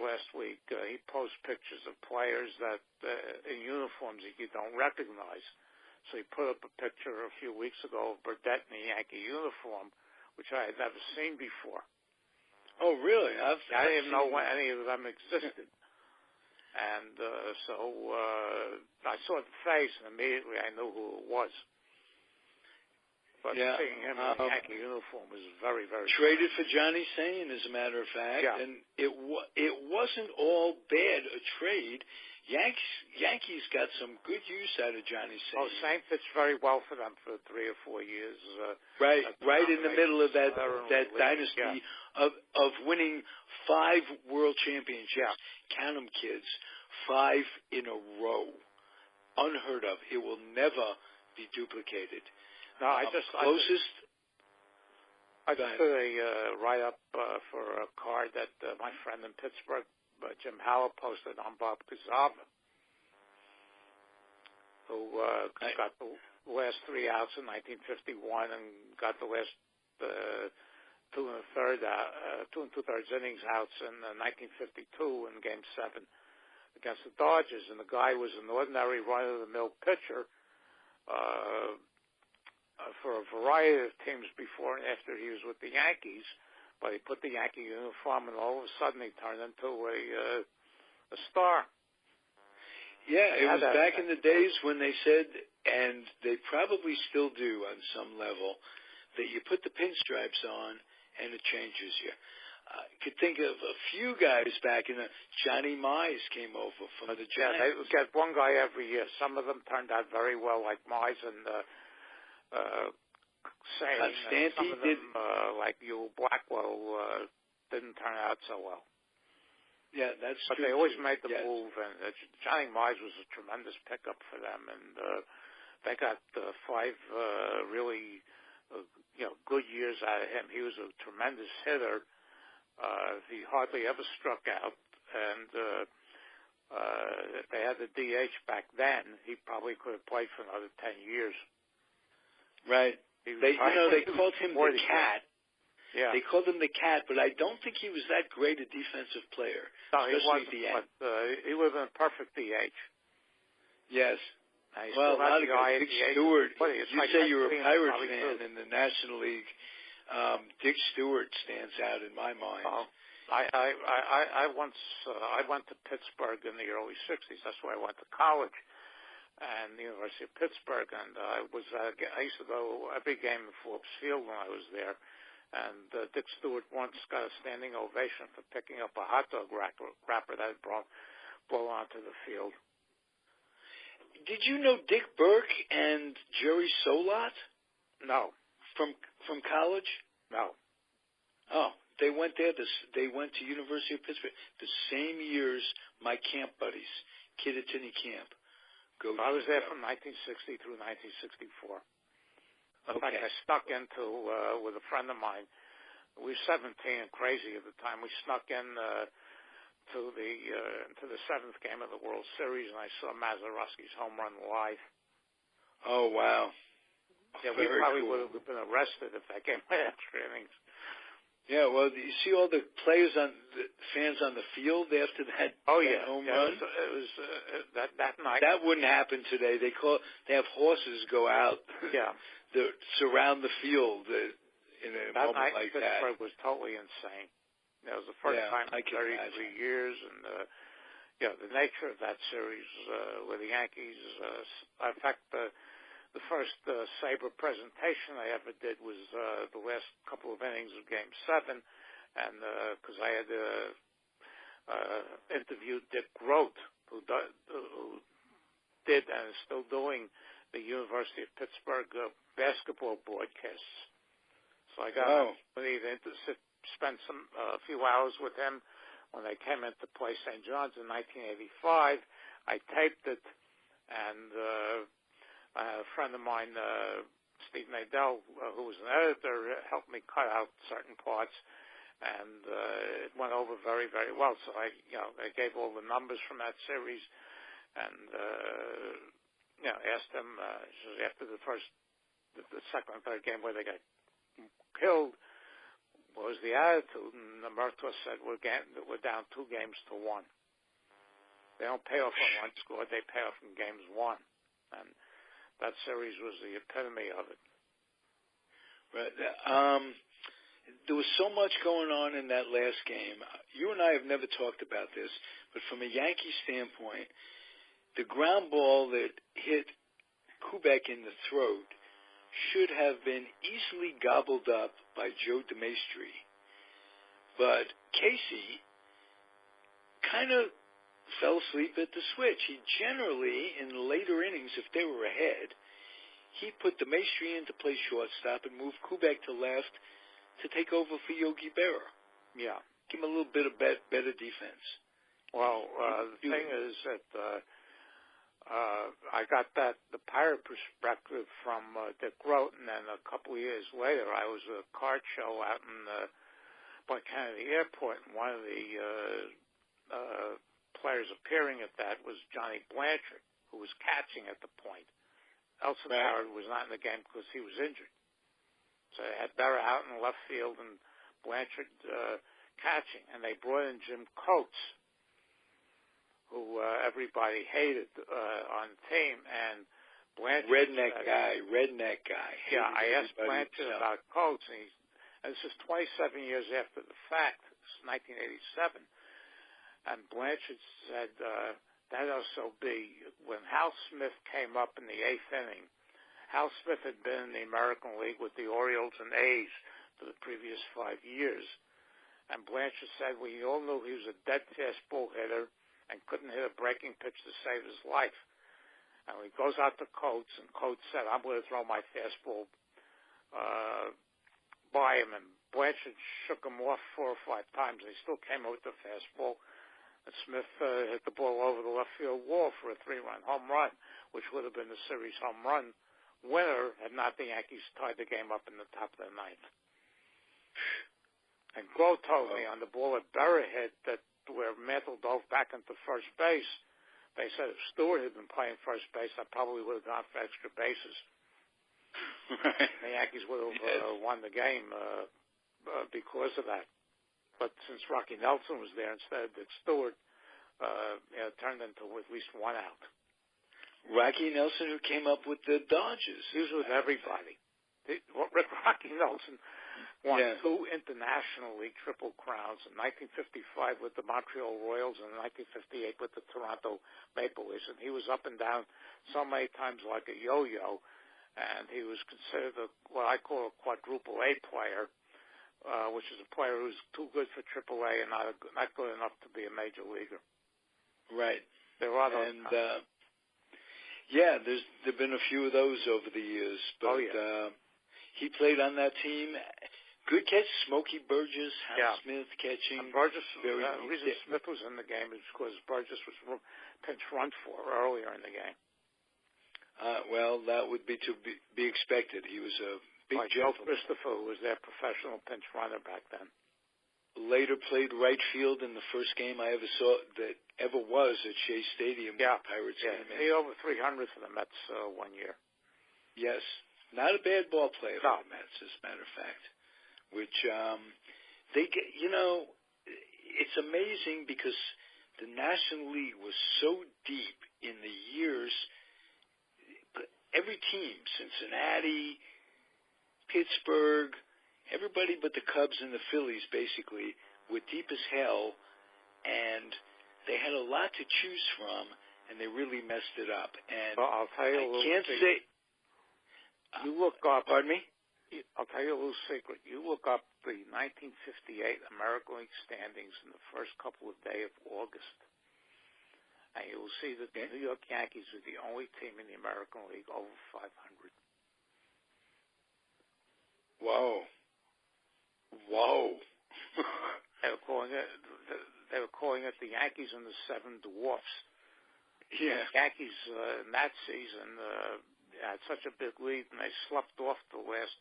last week, he posts pictures of players that in uniforms that you don't recognize. So he put up a picture a few weeks ago of Burdette in a Yankee uniform, which I had never seen before. Oh, really? I didn't even know when any of them existed. And so I saw the face, and immediately I knew who it was. But seeing him in a Yankee uniform was very, very traded for Johnny Sain, as a matter of fact. Yeah. And it wasn't all bad a trade. Yankees got some good use out of Johnny Sain. Oh, Sain pitched very well for them for 3 or 4 years. Right in the middle of that dynasty of winning 5 world championships. Yeah. Count them, kids. 5 in a row. Unheard of. It will never be duplicated. No, I just did a write-up for a card that my friend in Pittsburgh, Jim Howell, posted on Bob Cazava, who got the last 3 outs in 1951 and got the last 2 2.3 innings outs in 1952 in Game 7 against the Dodgers. And the guy was an ordinary run-of-the-mill pitcher for a variety of teams before and after he was with the Yankees, but he put the Yankee uniform, and all of a sudden he turned into a star. Yeah, it was back in the days when they said, and they probably still do on some level, that you put the pinstripes on and it changes you. I could think of a few guys back in the Johnny Mize came over from the Giants. Yeah, they would get one guy every year. Some of them turned out very well, like Mize and Sane. Some of them, like you, Blackwell, didn't turn out so well. Yeah, that's but true. They always made the yes. move, and Johnny Mize was a tremendous pickup for them, and they got 5 really good years out of him. He was a tremendous hitter. He hardly ever struck out, and if they had the DH back then, he probably could have played for another 10 years. Right. They called him the Cat. Yeah. They called him the Cat, but I don't think he was that great a defensive player. No, he wasn't, but he would have been a perfect DH. Yes. Well, a lot of guys. Dick Stewart. You say you're a Pirate fan in the National League. Dick Stewart stands out in my mind. I went to Pittsburgh in the early '60s. That's where I went to college, and the University of Pittsburgh. And I used to go every game in Forbes Field when I was there. And Dick Stewart once got a standing ovation for picking up a hot dog wrapper that had blown onto the field. Did you know Dick Burke and Jerry Solot? No. From college? No. Oh, they went there. They went to University of Pittsburgh the same years my camp buddies, Kittatinny Camp. I was there from 1960 through 1964. In fact, I snuck into with a friend of mine. We were 17 and crazy at the time. We snuck in to the 7th game of the World Series, and I saw Mazeroski's home run live. Oh wow! Yeah, we probably would have been arrested if that game had extra innings. Yeah, well, you see all the fans on the field after that. Oh yeah, home run. It was that night. That wouldn't happen today. They have horses go out. Yeah. That surround the field in a that moment night like in that. Pittsburgh was totally insane. It was the first time in 33 years, and the nature of that series with the Yankees. In fact, the first Sabre presentation I ever did was the last couple of innings of Game 7, and because I had interviewed Dick Grote, who did and is still doing the University of Pittsburgh basketball broadcasts. So I got an opportunity to spend a few hours with him when they came into play St. John's in 1985. I taped it, and a friend of mine, Steve Nadell, who was an editor, helped me cut out certain parts, and it went over very, very well. So I gave all the numbers from that series, and asked them after the second and third game where they got killed, what was the attitude? And Murtaugh said, we're down 2 games to 1. They don't pay off on one score; they pay off in games 1, and that series was the epitome of it. Right. There was so much going on in that last game. You and I have never talked about this, but from a Yankee standpoint, the ground ball that hit Kubek in the throat should have been easily gobbled up by Joe DeMaestri. But Casey kind of fell asleep at the switch. He generally, in the later innings, if they were ahead, he put DeMaestri in to play shortstop and moved Kubek to left to take over for Yogi Berra. Yeah. Give him a little bit of better defense. Well, the thing is that I got the Pirate perspective from Dick Grote, and then a couple of years later, I was at a card show out in by Kennedy Airport, and one of the players appearing at that was Johnny Blanchard, who was catching at the point. Elson Howard was not in the game because he was injured. So they had Berra out in left field and Blanchard catching, and they brought in Jim Coates, who everybody hated on the team, and Blanchard redneck guy. Yeah, I asked Blanchard about Coates, and And this is 27 years after the fact. This is 1987. And Blanchard said, that also be when Hal Smith came up in the 8th inning. Hal Smith had been in the American League with the Orioles and A's for the previous 5 years. And Blanchard said, we all knew he was a dead fastball hitter and couldn't hit a breaking pitch to save his life. And he goes out to Coates, and Coates said, I'm going to throw my fastball by him. And Blanchard shook him off 4 or 5 times. They still came out with the fastball. And Smith hit the ball over the left field wall for a 3-run home run, which would have been the series home run winner had not the Yankees tied the game up in the top of the 9th. And Glow told me on the ball that Berra hit that where Mantle dove back into first base, they said if Stewart had been playing first base, I probably would have gone for extra bases. Right. The Yankees would have won the game because of that. But since Rocky Nelson was there instead, that Stewart turned into at least 1 out. Rocky Nelson, who came up with the Dodgers. He was with everybody. Rocky Nelson won 2 International League Triple Crowns in 1955 with the Montreal Royals and in 1958 with the Toronto Maple Leafs. And he was up and down so many times like a yo-yo. And he was considered what I call a quadruple A player, which is a player who's too good for Triple A and not good enough to be a major leaguer. Right. There are there've been a few of those over the years. But he played on that team. Good catch, Smokey Burgess, Hal Smith catching. And Burgess, the reason Smith was in the game is because Burgess was pinch run for earlier in the game. Well, that would be to be expected. He was a big Joe gentleman. Christopher, who was their professional pinch runner back then. Later played right field in the first game I ever saw that ever was at Shea Stadium. Yeah, Pirates game. He over 300 for the Mets 1 year. Yes, not a bad ball player for the Mets, as a matter of fact. Which they get, it's amazing because the National League was so deep in the years. Every team, Cincinnati, Pittsburgh, everybody but the Cubs and the Phillies, basically, were deep as hell, and they had a lot to choose from, and they really messed it up. And I'll tell you I can't say. You look up. Pardon me? I'll tell you a little secret. You look up the 1958 American League standings in the first couple of days of August, and you will see that the New York Yankees are the only team in the American League over 500. Whoa. They were calling it the Yankees and the Seven Dwarfs. Yeah. The Yankees in that season had such a big lead, and they slept off the last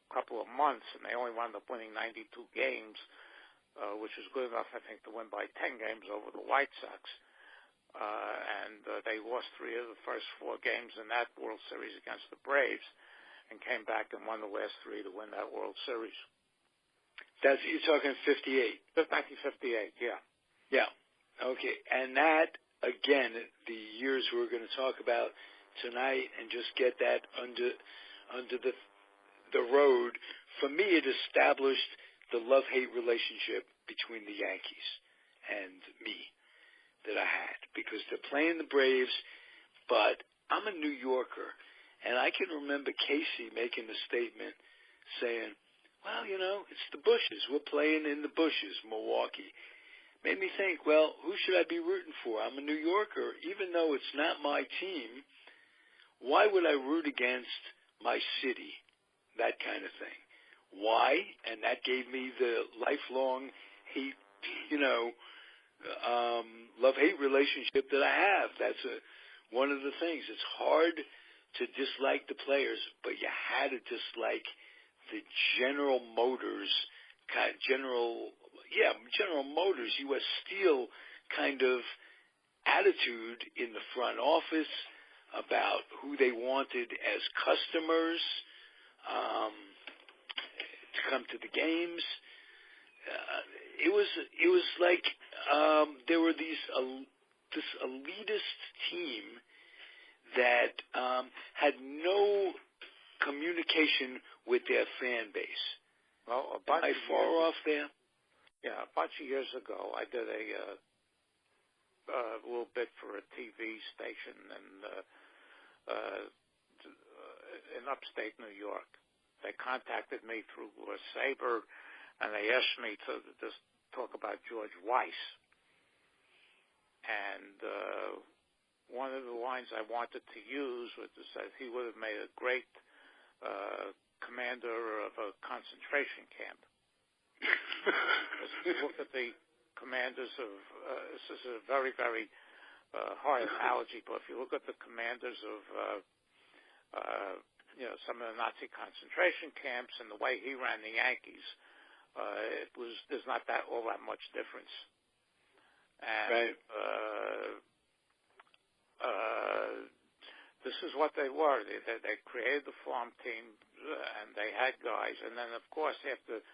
couple of months, and they only wound up winning 92 games, which is good enough, I think, to win by 10 games over the White Sox. And they lost 3 of the first 4 games in that World Series against the Braves, and came back and won the last 3 to win that World Series. You're talking 58. 1958, yeah. Yeah. Okay. And that, again, the years we're going to talk about tonight, and just get that under the road. For me, it established the love-hate relationship between the Yankees and me that I had, because they're playing the Braves, but I'm a New Yorker, and I can remember Casey making the statement saying, well, it's the bushes. We're playing in the bushes, Milwaukee. Made me think, well, who should I be rooting for? I'm a New Yorker. Even though it's not my team, why would I root against my city? That kind of thing. Why? And that gave me the lifelong hate, love-hate relationship that I have. That's one of the things. It's hard to dislike the players, but you had to dislike the General Motors, General Motors, U.S. Steel kind of attitude in the front office about who they wanted as customers to come to the games. It was like there were this elitist team that had no communication with their fan base. Well, Am I far off there? Yeah, a bunch of years ago, I did a little bit for a TV station in upstate New York. They contacted me through Sabre, and they asked me to just talk about George Weiss. And one of the lines I wanted to use was to say he would have made a great commander of a concentration camp. Look at the commanders of this is a very, very hard analogy, but if you look at the commanders of some of the Nazi concentration camps and the way he ran the Yankees, there's not all that much difference. And this is what they were. They created the farm team, and they had guys. And then, of course, after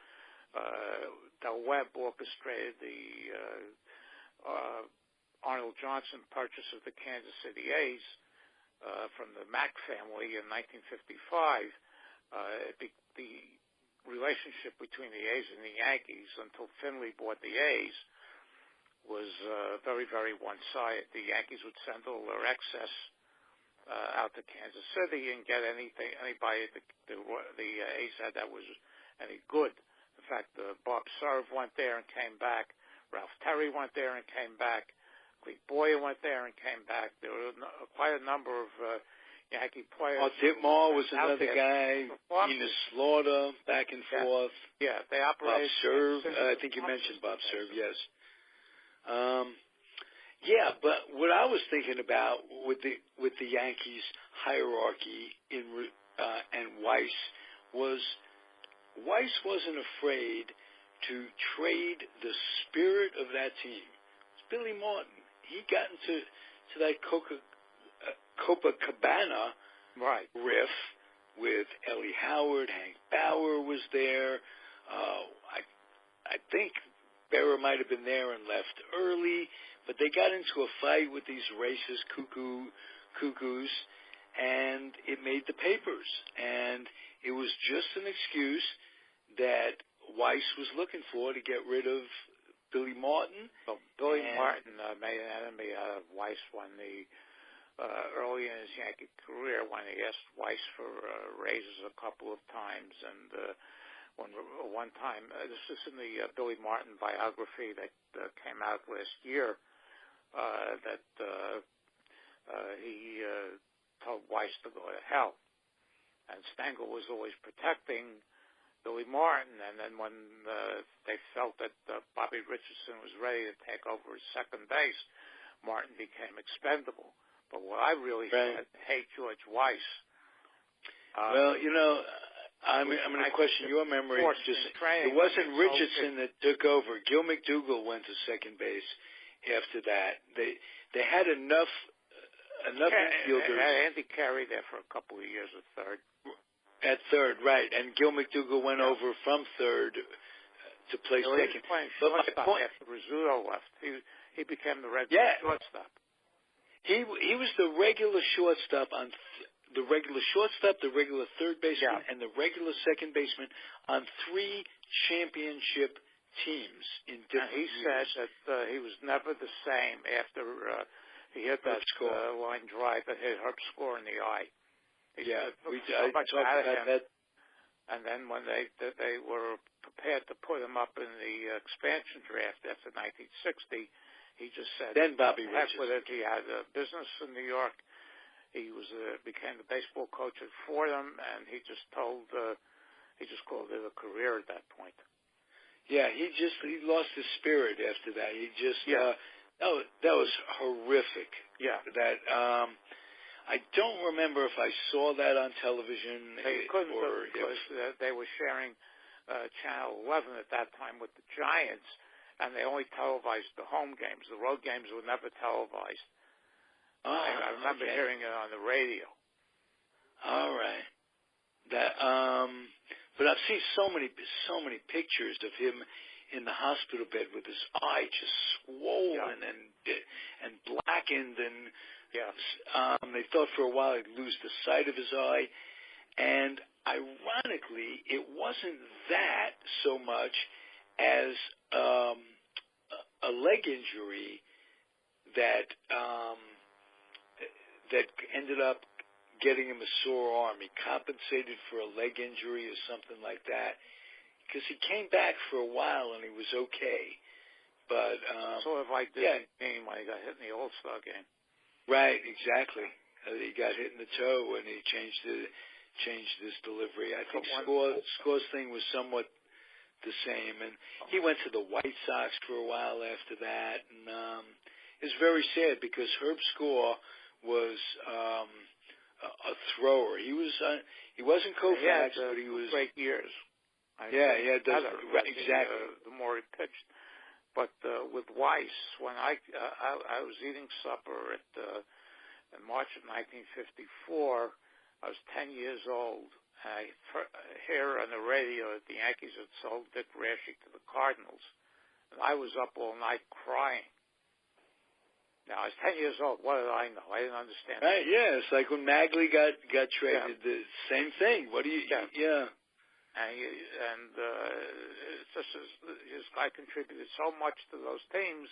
Del Webb orchestrated the Arnold Johnson purchase of the Kansas City A's from the Mack family in 1955, the relationship between the A's and the Yankees until Finley bought the A's was very, very one-sided. The Yankees would send all their excess out to Kansas City and get anybody the A's had that was any good. In fact, Bob Cerv went there and came back. Ralph Terry went there and came back. Clete Boyer went there and came back. There were quite a number of Yankee players. Ditmar was another guy. Enos Slaughter, back and forth. Yeah, they operated. Bob Cerv. I think you mentioned Bob Cerv, yes. Yeah, but what I was thinking about with the Yankees hierarchy and Weiss wasn't afraid to trade the spirit of that team. It's Billy Martin. He got into that Copacabana riff with Ellie Howard. Hank Bauer was there. I think Berra might have been there and left early, but they got into a fight with these racist cuckoos, and it made the papers. And it was just an excuse that Weiss was looking for to get rid of Billy Martin. Well, Billy Martin made an enemy out of Weiss when early in his Yankee career, when he asked Weiss for raises a couple of times, and one time, this is in the Billy Martin biography that came out last year, that he told Weiss to go to hell. And Stengel was always protecting Billy Martin, and then when they felt that Bobby Richardson was ready to take over as second base, Martin became expendable. But what I really hate George Weiss. I'm going to question your memory. It wasn't Richardson that took over. Gil McDougall went to second base after that. They had enough infielders. Andy Carey there for a couple of years at third. At third, right. And Gil McDougall went over from third to play second. But my point, after Rizzuto left, he became the regular shortstop. He was the regular shortstop on the regular third baseman, and the regular second baseman on 3 championship teams in different years. He said that he was never the same after he hit that line drive that hit Herb Score in the eye. I talked about that. And then when they were prepared to put him up in the expansion draft after 1960, he just said, then Bobby heck Richardson. with it. He had a business in New York. He became the baseball coach at Fordham, and he just called it a career at that point. Yeah, he lost his spirit after that. He just that was horrific. Yeah, that I don't remember if I saw that on television. They couldn't because they were sharing Channel 11 at that time with the Giants, and they only televised the home games. The road games were never televised. I remember hearing it on the radio. All right. But I've seen so many pictures of him in the hospital bed with his eye just swollen and blackened, and they thought for a while he'd lose the sight of his eye. And ironically, it wasn't that so much as a leg injury that that ended up getting him a sore arm. He compensated for a leg injury or something like that, because he came back for a while and he was okay. But sort of like this game when he got hit in the All-Star game. Right, exactly. He got hit in the toe and he changed his delivery. I think Score's thing was somewhat the same, and he went to the White Sox for a while after that, and it's very sad because Herb Score was a thrower. He wasn't Koufax, but he was great years. Exactly. The more he pitched, but with Weiss, when I was eating supper in March of 1954, I was 10 years old. I hear on the radio that the Yankees had sold Dick Rasche to the Cardinals, and I was up all night crying. Now, I was 10 years old. What did I know? I didn't understand. Right, yeah. It's like when Magley got traded, the same thing. What do you, yeah. And it's just this guy contributed so much to those teams,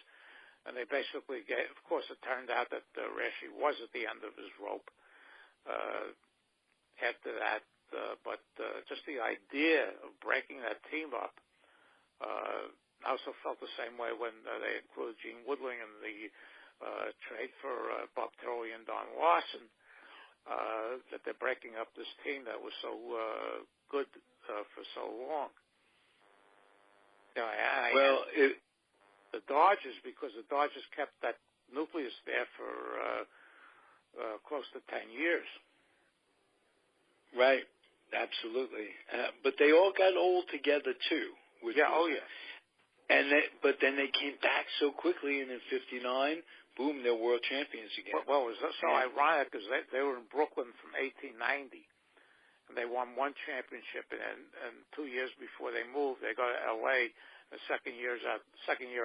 and they basically gave, of course, it turned out that Rasche was at the end of his rope after that. But just the idea of breaking that team up, I also felt the same way when they included Gene Woodling in the trade for Bob Turley and Don Larson, that they're breaking up this team that was so good for so long. The Dodgers, because the Dodgers kept that nucleus there for close to 10 years. Right. Absolutely, but they all got old together too. But then they came back so quickly, and in '59, boom, they're world champions again. Well, it was so ironic because they were in Brooklyn from 1890, and they won one championship, and 2 years before they moved, they go to L.A. The second year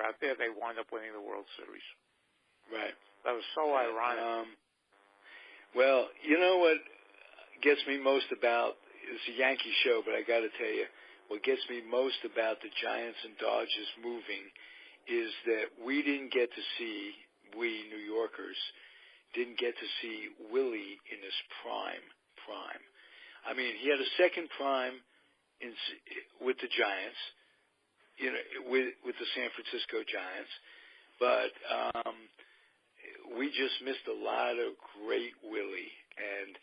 out there, they wound up winning the World Series. Right. That was so ironic. Well, you know what gets me most about. It's a Yankee show, but I got to tell you, what gets me most about the Giants and Dodgers moving is that we didn't get to see, we New Yorkers, didn't get to see Willie in his prime. I mean, he had a second prime with the Giants, with the San Francisco Giants, but we just missed a lot of great Willie, and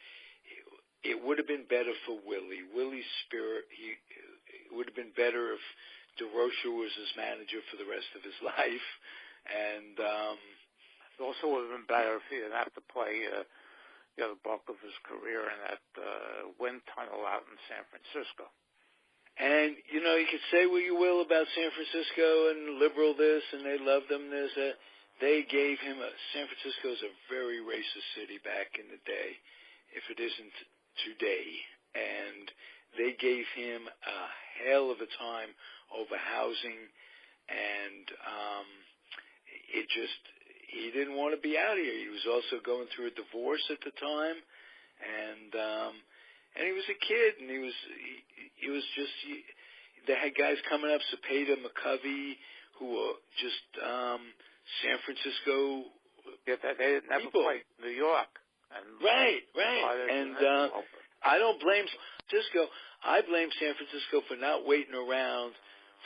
it would have been better for Willie. Willie's spirit, it would have been better if DeRocher was his manager for the rest of his life. And it also would have been better if he didn't have to play the bulk of his career in that wind tunnel out in San Francisco. And, you could say what you will about San Francisco and liberal this, and they loved him this. They gave him San Francisco is a very racist city back in the day, if it isn't today, and they gave him a hell of a time over housing, and he didn't want to be out here. He was also going through a divorce at the time, and he was a kid, and they had guys coming up, Cepeda, McCovey, who were just San Francisco they never played New York. Right. And I don't blame San Francisco. I blame San Francisco for not waiting around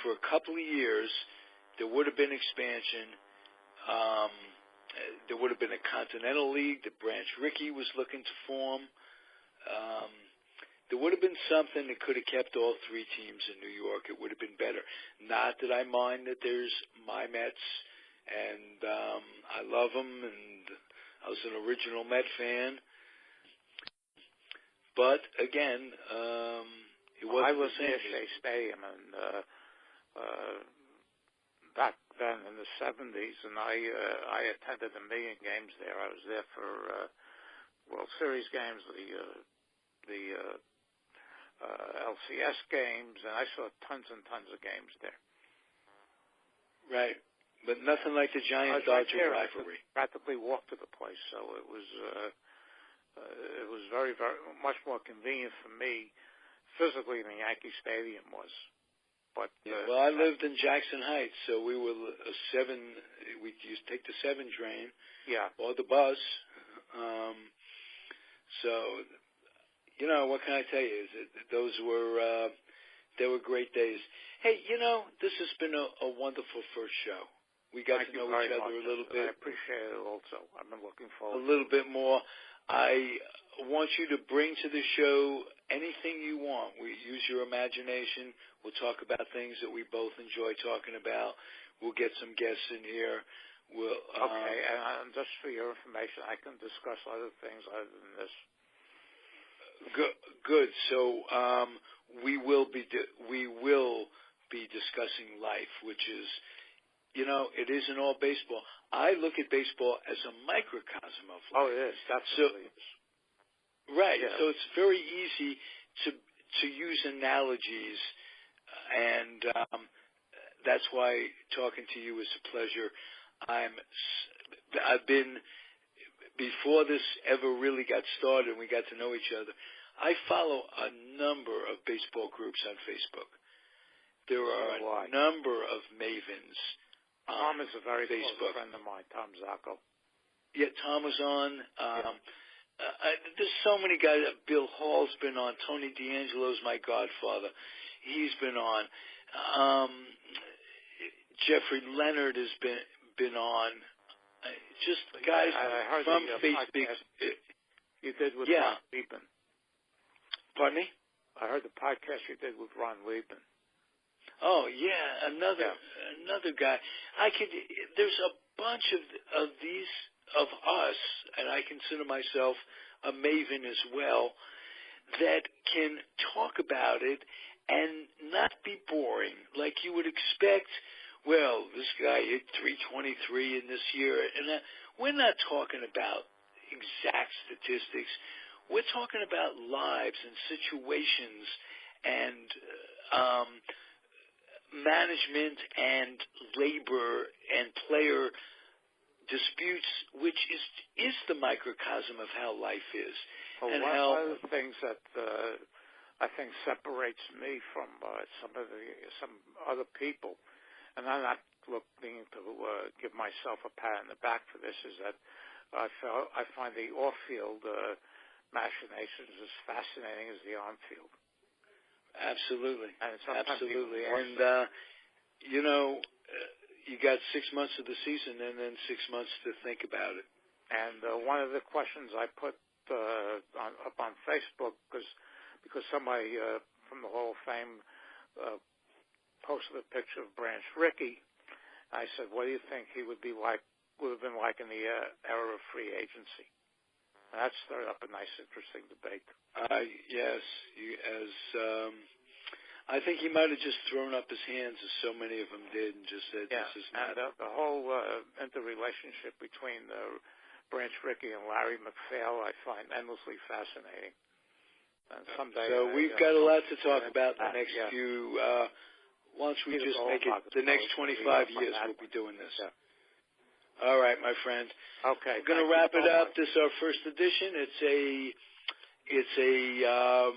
for a couple of years. There would have been expansion. There would have been a Continental League that Branch Rickey was looking to form. There would have been something that could have kept all three teams in New York. It would have been better. Not that I mind that there's my Mets, and I love them, and I was an original Met fan. But, again, it wasn't I was the same. near Shea Stadium, and back then in the 70s, and I attended a million games there. I was there for World Series games, the LCS games, and I saw tons and tons of games there. Right. But nothing like the Giant-Dodger rivalry. Practically walked to the place, so it was it was very, very much more convenient for me physically than Yankee Stadium was. But well, I lived in Jackson Heights, so we were we used to take the 7 train, or the bus. So, what can I tell you? Those were they were great days. Hey, this has been a wonderful first show. We got to know each other a little bit. I appreciate it also. I've been looking forward a little bit more. I want you to bring to the show anything you want. We use your imagination. We'll talk about things that we both enjoy talking about. We'll get some guests in here. Okay, and just for your information, I can discuss other things other than this. Good. So we will be discussing life, which is, it isn't all baseball. I look at baseball as a microcosm of life. Oh, it is. Absolutely is. Right. Yeah. So it's very easy to use analogies, and that's why talking to you is a pleasure. I've been, before this ever really got started and we got to know each other, I follow a number of baseball groups on Facebook. There are a number of mavens. Tom is a very close friend of mine, Tom Zacco. Yeah, Tom was on. There's so many guys. Bill Hall's been on. Tony D'Angelo's my godfather. He's been on. Jeffrey Leonard has been on. Just guys from Facebook. You did with Ron Liebman. Pardon me? I heard the podcast you did with Ron Liebman. Oh yeah, another guy. There's a bunch of these of us, and I consider myself a maven as well, that can talk about it and not be boring like you would expect. Well, this guy hit 323 in this year, and we're not talking about exact statistics. We're talking about lives and situations and management and labor and player disputes, which is the microcosm of how life is. Well, and one of the things that I think separates me from some other people, and I'm not looking to give myself a pat on the back for this, is that I find the off-field machinations as fascinating as the on-field. Absolutely. And absolutely. And, you got 6 months of the season and then 6 months to think about it. And one of the questions I put up on Facebook, because somebody from the Hall of Fame posted a picture of Branch Rickey, I said, what do you think he would have been like in the era of free agency? And that stirred up a nice, interesting debate. Yes, I think he might have just thrown up his hands, as so many of them did, and just said, "This is not." And the whole interrelationship between Branch Rickey and Larry McPhail, I find endlessly fascinating. And someday, so we've got a lot to talk about in the next few. Once we just make it the next 25 years, we'll be doing this. Yeah. All right, my friend. Okay. We're going to wrap it up. This is our first edition. It's a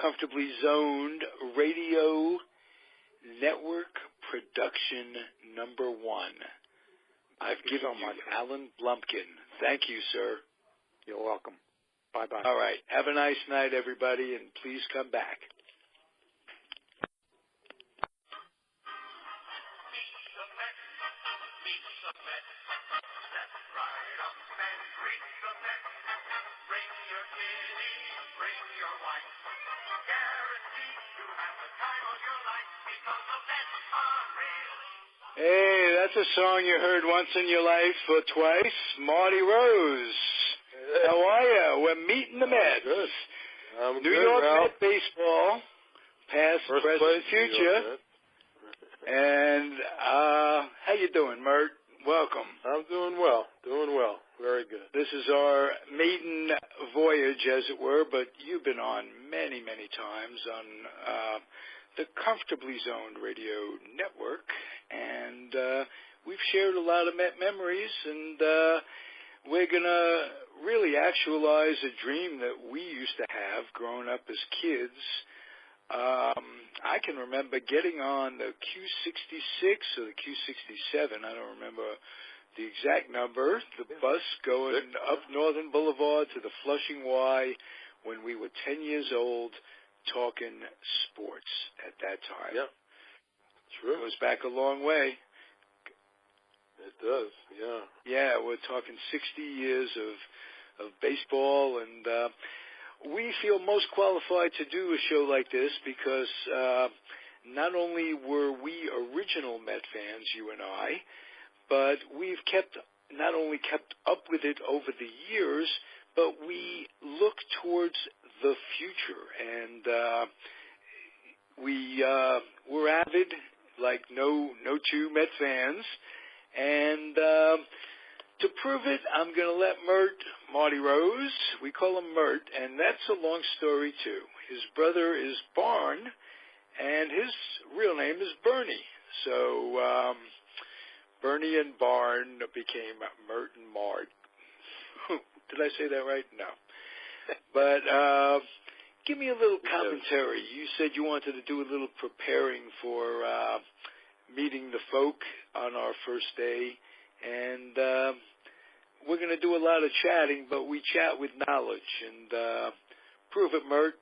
comfortably zoned radio network production number 1. I've given you Alan Blumkin. Thank you, sir. You're welcome. Bye-bye. All right. Have a nice night, everybody, and please come back. Hey, that's a song you heard once in your life or twice. Marty Rose. How are you? We're meeting the Mets. Good. I'm New good, York Ralph. Met baseball, past, present, future. And how you doing, Mert? Welcome. I'm doing well. Very good. This is our maiden voyage, as it were, but you've been on many, many times on the Comfortably Zoned Radio Network, and we've shared a lot of Met memories, and we're going to really actualize a dream that we used to have growing up as kids. I can remember getting on the Q66 or the Q67. I don't remember the exact number. The bus going up Northern Boulevard to the Flushing Y when we were 10 years old, talking sports at that time. Yeah, true. It goes back a long way. It does, yeah. Yeah, we're talking 60 years of baseball, and we feel most qualified to do a show like this because not only were we original Met fans, you and I, but we've not only kept up with it over the years, but we look towards the future, and we're avid, like no two Met fans, and to prove it, I'm going to let Marty Rose, we call him Mert, and that's a long story too. His brother is Barn, and his real name is Bernie. So Bernie and Barn became Mert and Mart. Did I say that right? No. But give me a little commentary. You said you wanted to do a little preparing for meeting the folk on our first day, and we're going to do a lot of chatting, but we chat with knowledge, and prove it, Mert.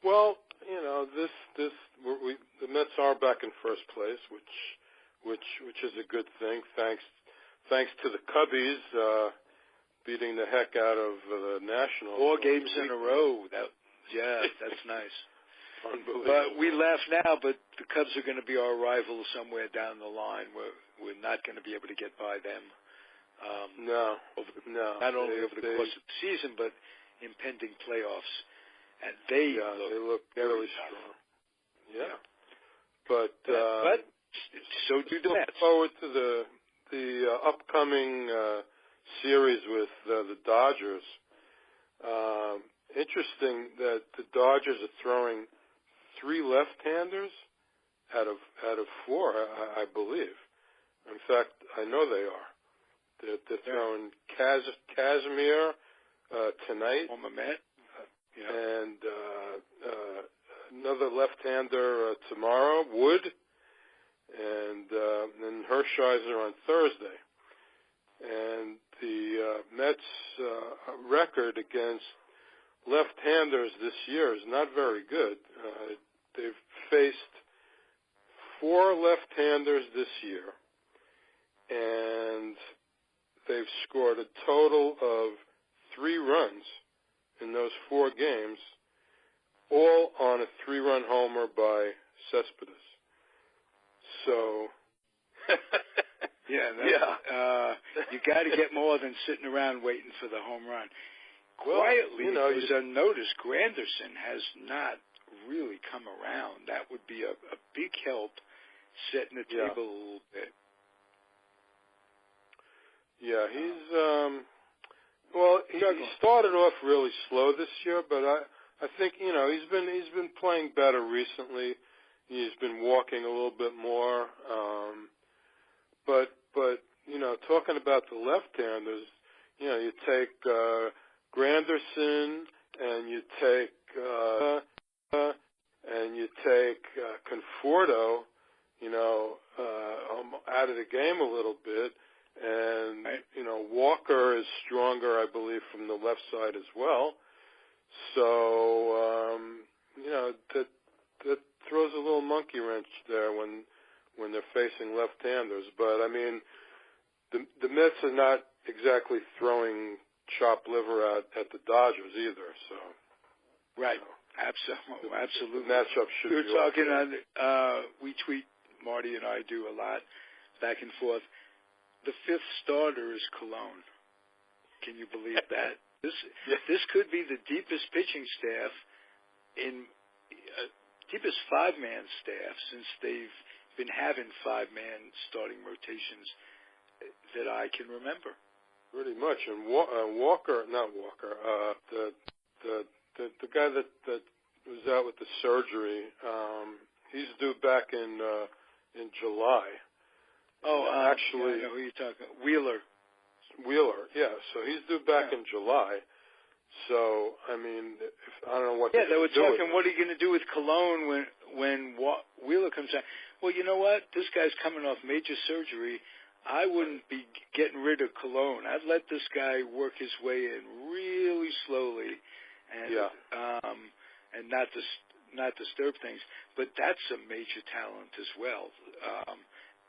Well, you know, the Mets are back in first place, which is a good thing. Thanks to the Cubbies beating the heck out of the Nationals. 4 games in a row. That's nice. Unbelievable. But we laugh now, but the Cubs are going to be our rivals somewhere down the line. We're not going to be able to get by them. Not only over the course of the season, but impending playoffs. And they look really strong. Yeah. But so do the Mets. Look forward to the upcoming series with the Dodgers. Interesting that the Dodgers are throwing 3 left-handers out of 4, I believe. In fact, I know they are. They're throwing Casimir tonight, and another left-hander tomorrow, Wood, and then Hershiser on Thursday. And the Mets' record against left-handers this year is not very good. They've faced 4 left-handers this year, and they've scored a total of 3 runs in those 4 games, all on a 3-run homer by Cespedes. So, you got to get more than sitting around waiting for the home run. Well, quietly, goes unnoticed. Granderson has not really come around. That would be a big help setting the table a little bit. Yeah, he started off really slow this year, but I think he's been playing better recently. He's been walking a little bit more, but talking about the left-handers, you take Granderson and you take Conforto, out of the game a little bit. And, Walker is stronger, I believe, from the left side as well. So, that throws a little monkey wrench there when they're facing left-handers. But, I mean, the Mets are not exactly throwing chopped liver out at the Dodgers either. So, right. Absolutely. The matchup should be. We were talking on, we tweet, Marty and I do a lot, back and forth. The 5th starter is Cologne. Can you believe that? This could be the deepest pitching staff deepest 5-man staff since they've been having 5-man starting rotations that I can remember. Pretty much. And Walker, the guy that was out with the surgery, he's due back in July. Actually, I know who you're talking about. Wheeler. Wheeler, yeah. So he's due back in July. So, I mean, I don't know what. Yeah, they were talking. What are you going to do with Cologne when Wheeler comes out? Well, you know what? This guy's coming off major surgery. I wouldn't be getting rid of Cologne. I'd let this guy work his way in really slowly, and not disturb things. But that's a major talent as well,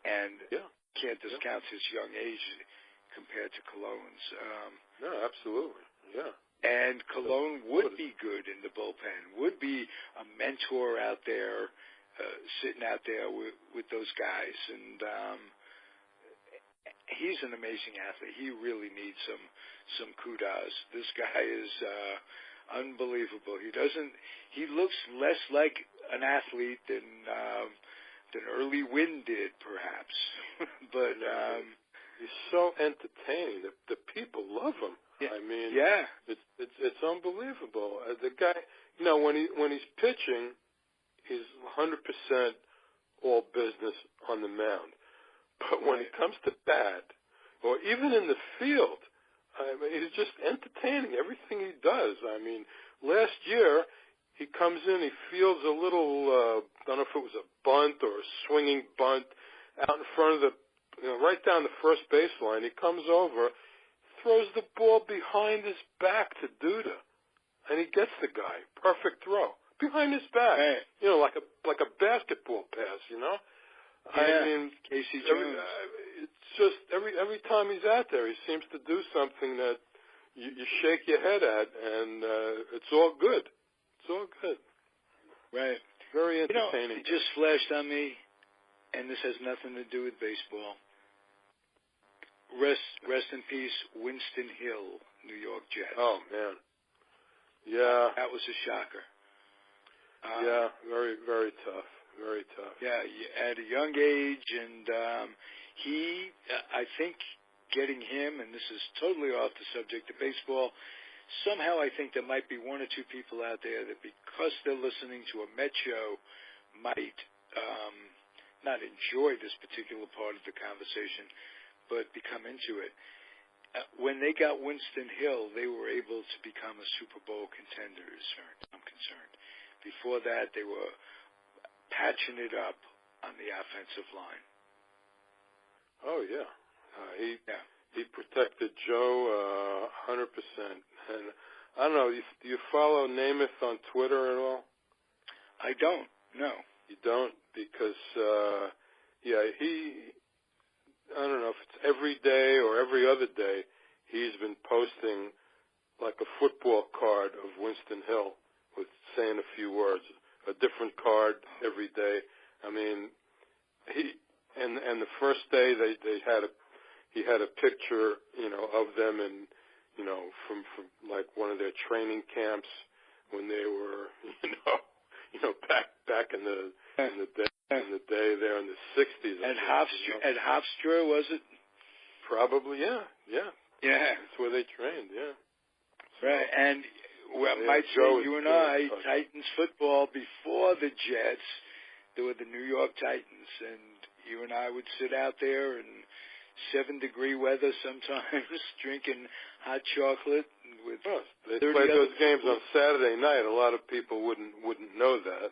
and can't discount his young age compared to Cologne's. No, absolutely, yeah. And Cologne would be good in the bullpen, would be a mentor out there, sitting out there with those guys. And he's an amazing athlete. He really needs some kudos. This guy is unbelievable. He looks less like an athlete than Early Wynn did, perhaps. But he's so entertaining. The people love him. Yeah. I mean, it's unbelievable. The guy, when he's pitching, he's 100% all business on the mound. But when it comes to bat, or even in the field, I mean, he's just entertaining. Everything he does. I mean, last year he comes in, he fields a little, I don't know if it was a bunt or a swinging bunt out in front of right down the first baseline. He comes over, throws the ball behind his back to Duda, and he gets the guy. Perfect throw behind his back. Right. Like a basketball pass. Yeah. I mean, Casey Jones. It's just every time he's out there, he seems to do something that you shake your head at, and it's all good. It's all good. Right. Very entertaining. It just flashed on me, and this has nothing to do with baseball. Rest in peace, Winston Hill, New York Jets. Oh, man. Yeah. That was a shocker. Yeah, very, very tough. Very tough. Yeah, at a young age, and I think getting him, and this is totally off the subject of baseball, somehow I think there might be one or two people out there that because they're listening to a Met show might not enjoy this particular part of the conversation, but become into it. When they got Winston Hill, they were able to become a Super Bowl contender, as far as I'm concerned. Before that, they were patching it up on the offensive line. Oh, yeah. He protected Joe 100%. And I don't know, do you follow Namath on Twitter at all? I don't, no. You don't? Because, I don't know if it's every day or every other day, he's been posting like a football card of Winston Hill with saying a few words, a different card every day. I mean, and the first day he had a picture, of them and, from like one of their training camps when they were, back in the day there in the 60s. At Hofstra, was it? Probably, yeah. Yeah. That's where they trained, yeah. Right, and I might say you and I, Titans football before the Jets, there were the New York Titans, and you and I would sit out there in 7-degree weather sometimes, drinking hot chocolate with. They played those games on Saturday night. A lot of people wouldn't know that,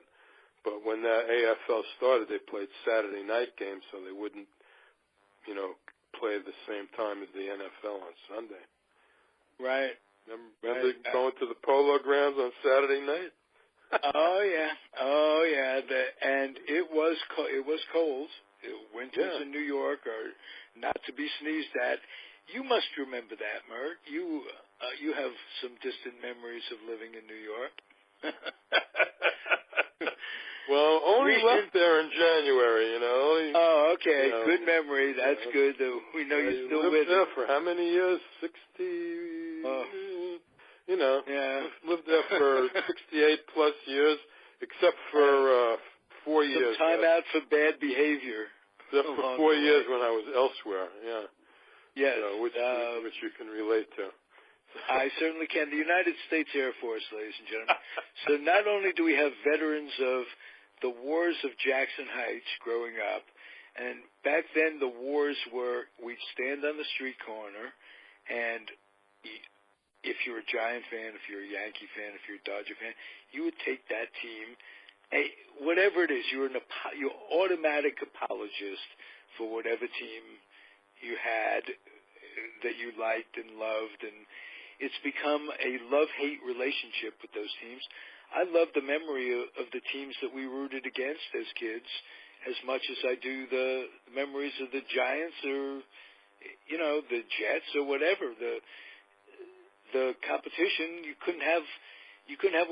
but when the AFL started, they played Saturday night games, so they wouldn't, play at the same time as the NFL on Sunday. Right. Remember going to the Polo Grounds on Saturday night? Oh yeah, and it was cold. Winters in New York are not to be sneezed at. You must remember that, Mert. You have some distant memories of living in New York. Well, only left there in January, Oh, okay. Good memory. That's good. We know you're still with there it. for how many years? 60. Lived there for 68 plus years, except for 4 years. Some time out for bad behavior. Except for 4 years when I was elsewhere. Yeah. Yes. Which you can relate to. I certainly can. The United States Air Force, ladies and gentlemen. So not only do we have veterans of the wars of Jackson Heights growing up, and back then the wars were we'd stand on the street corner And if you're a Giant fan, if you're a Yankee fan, if you're a Dodger fan, you would take that team. Whatever it is, you're automatic apologist for whatever team you had that you liked and loved, and it's become a love-hate relationship with those teams. I love the memory of the teams that we rooted against as kids as much as I do the memories of the Giants or, the Jets or whatever. The competition, you couldn't have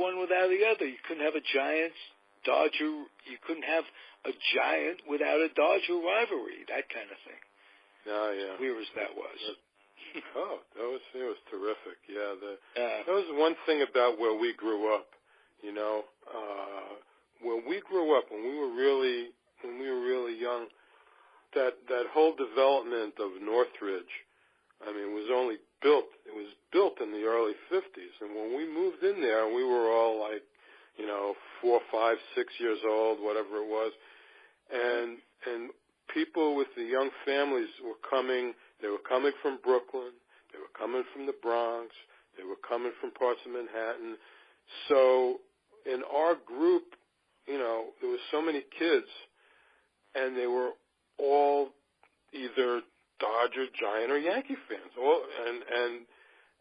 one without the other. You couldn't have a Giants Dodger. You couldn't have a Giant without a Dodger rivalry. That kind of thing. Oh, yeah. Clear as that was. It was terrific. Yeah, that was one thing about where we grew up. Where we grew up when we were really young, that whole development of Northridge, it was only built. It was built in the early 50s, and when we moved in there, we were all like, 4, 5, 6 years old, whatever it was, and people with the young families were coming. They were coming from Brooklyn. They were coming from the Bronx. They were coming from parts of Manhattan. So in our group, there were so many kids, and they were all either Dodger, Giant, or Yankee fans. And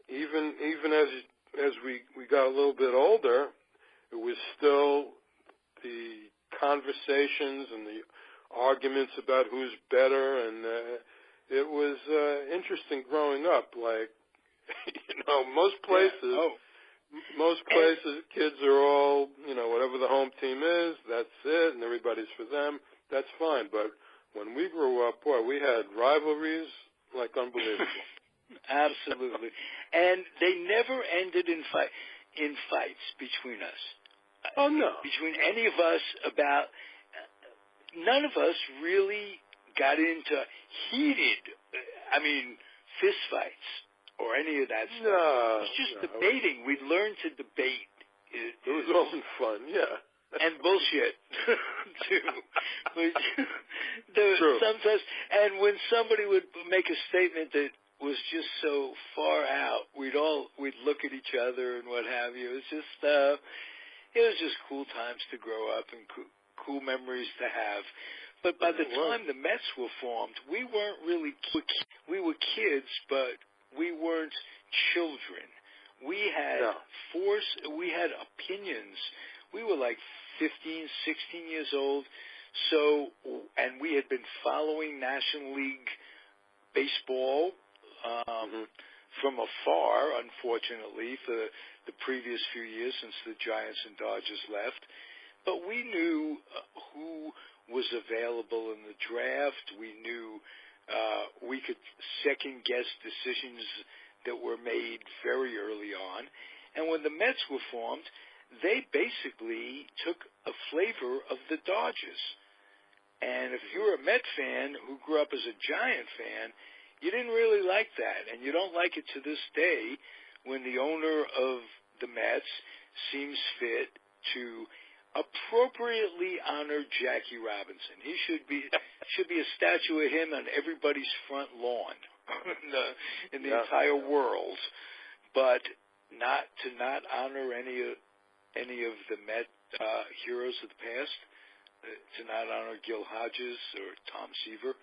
even as we got a little bit older, it was still the conversations and the arguments about who's better, and it was interesting growing up. Like, most places, kids are all, whatever the home team is, that's it, and everybody's for them. That's fine. But when we grew up, boy, we had rivalries like unbelievable. Absolutely. And they never ended in fights between us. Oh, no. Between any of us none of us really got into heated, fist fights or any of that stuff. No. It was just debating. We learned to debate. It was all in fun, yeah. And bullshit, too. True. Sometimes, and when somebody would make a statement that was just so far out, we'd look at each other and what have you. It was just cool times to grow up and cool memories to have. But by the time the Mets were formed, we weren't really we were kids, but we weren't children. We had force. We had opinions. We were like 15, 16 years old. So, and we had been following National League baseball from afar, unfortunately, for the previous few years since the Giants and Dodgers left. But we knew who was available in the draft. We knew we could second-guess decisions that were made very early on. And when the Mets were formed, they basically took a flavor of the Dodgers. And if you were a Met fan who grew up as a Giant fan, you didn't really like that. And you don't like it to this day when the owner of the Mets seems fit to appropriately honor Jackie Robinson. He should be a statue of him on everybody's front lawn in the entire world. But not honor any of the Met heroes of the past, to not honor Gil Hodges or Tom Seaver,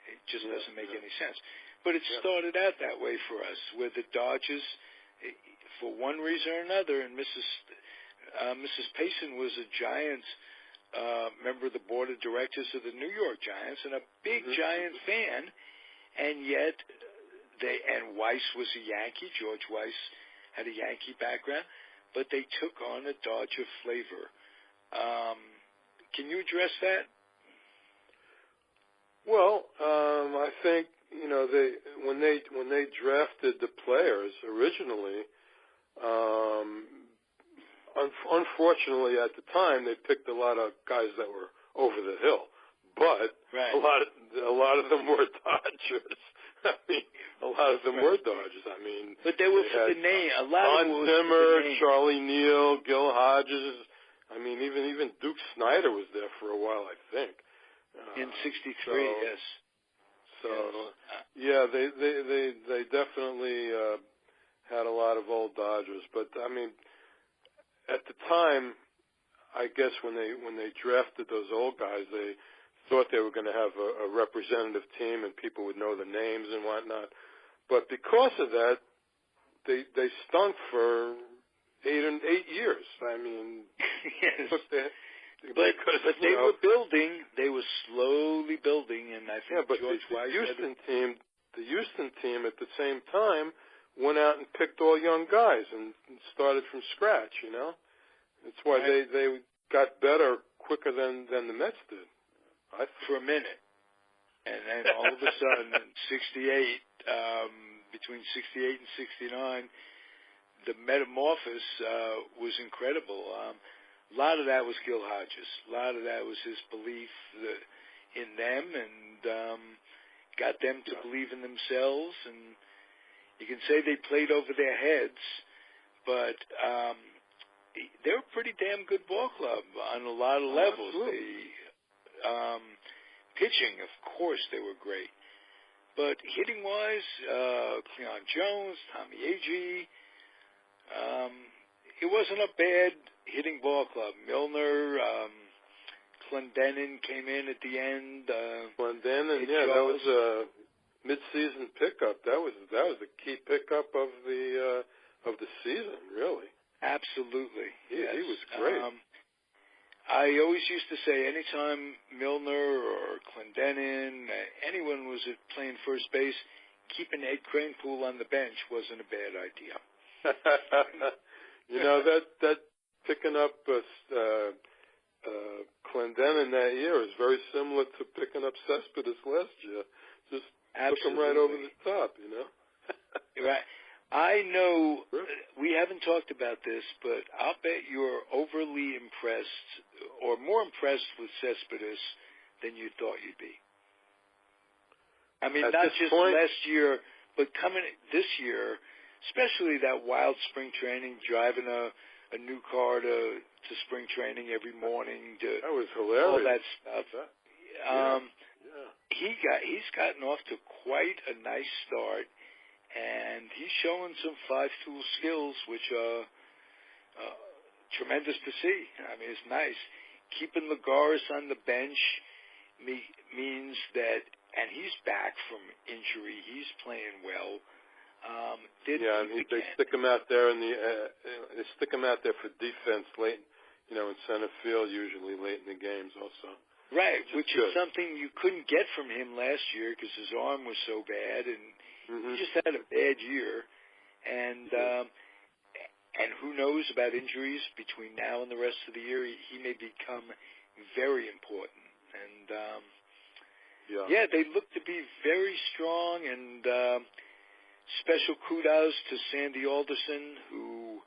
it just doesn't make any sense. But it started out that way for us, where the Dodgers, for one reason or another, and Mrs. Payson was a Giants member of the board of directors of the New York Giants and a big Giant fan, and yet Weiss was a Yankee. George Weiss had a Yankee background, but they took on a Dodger flavor. Can you address that? Well, I think when they drafted the players originally, unfortunately at the time they picked a lot of guys that were over the hill, but a lot of them were Dodgers. A lot of them were Dodgers. But they were for the name. A lot of them were Zimmer, Charlie Neal, Gil Hodges. Even Duke Snyder was there for a while, I think. In '63, yes. So, Yeah, they definitely had a lot of old Dodgers, but I mean, at the time, I guess when they drafted those old guys, they thought they were going to have a representative team and people would know the names and whatnot. But because of that, they stunk for 8 years. I mean, yes. But they were building. They were slowly building, and I think but George the Houston team at the same time went out and picked all young guys and started from scratch. You know, that's why they got better quicker than the Mets did. For a minute, and then all of a sudden, in '68, between '68 and '69, the metamorphosis was incredible. A lot of that was Gil Hodges. A lot of that was his belief in them, and got them to believe in themselves. And you can say they played over their heads, but they're a pretty damn good ball club on a lot of levels. Pitching, of course, they were great. But hitting-wise, Cleon Jones, Tommy Agee, it wasn't a bad hitting ball club. Milner, Clendenin came in at the end. Clendenin, that was a mid-season pickup. That was the key pickup of the season, really. Absolutely. He was great. I always used to say anytime Milner or Clendenin, anyone was playing first base, keeping Ed Kranepool on the bench wasn't a bad idea. You know, that picking up Clendenin that year is very similar to picking up Cespedes last year. Just took him right over the top, you know. Right. I know we haven't talked about this, but I'll bet you're overly impressed or more impressed with Cespedes than you thought you'd be. I mean, not just last year, but coming this year, especially that wild spring training, driving a new car to spring training every morning. That was hilarious. All that stuff. He's gotten off to quite a nice start. And he's showing some five-tool skills, which are tremendous to see. I mean, it's nice. Keeping Lagares on the bench means that, and he's back from injury. He's playing well. They stick him out there they stick him out there for defense late, in center field usually late in the games also. Right, which is something you couldn't get from him last year because his arm was so bad and. He just had a bad year, and who knows about injuries between now and the rest of the year. He may become very important. And, they look to be very strong, and special kudos to Sandy Alderson, who,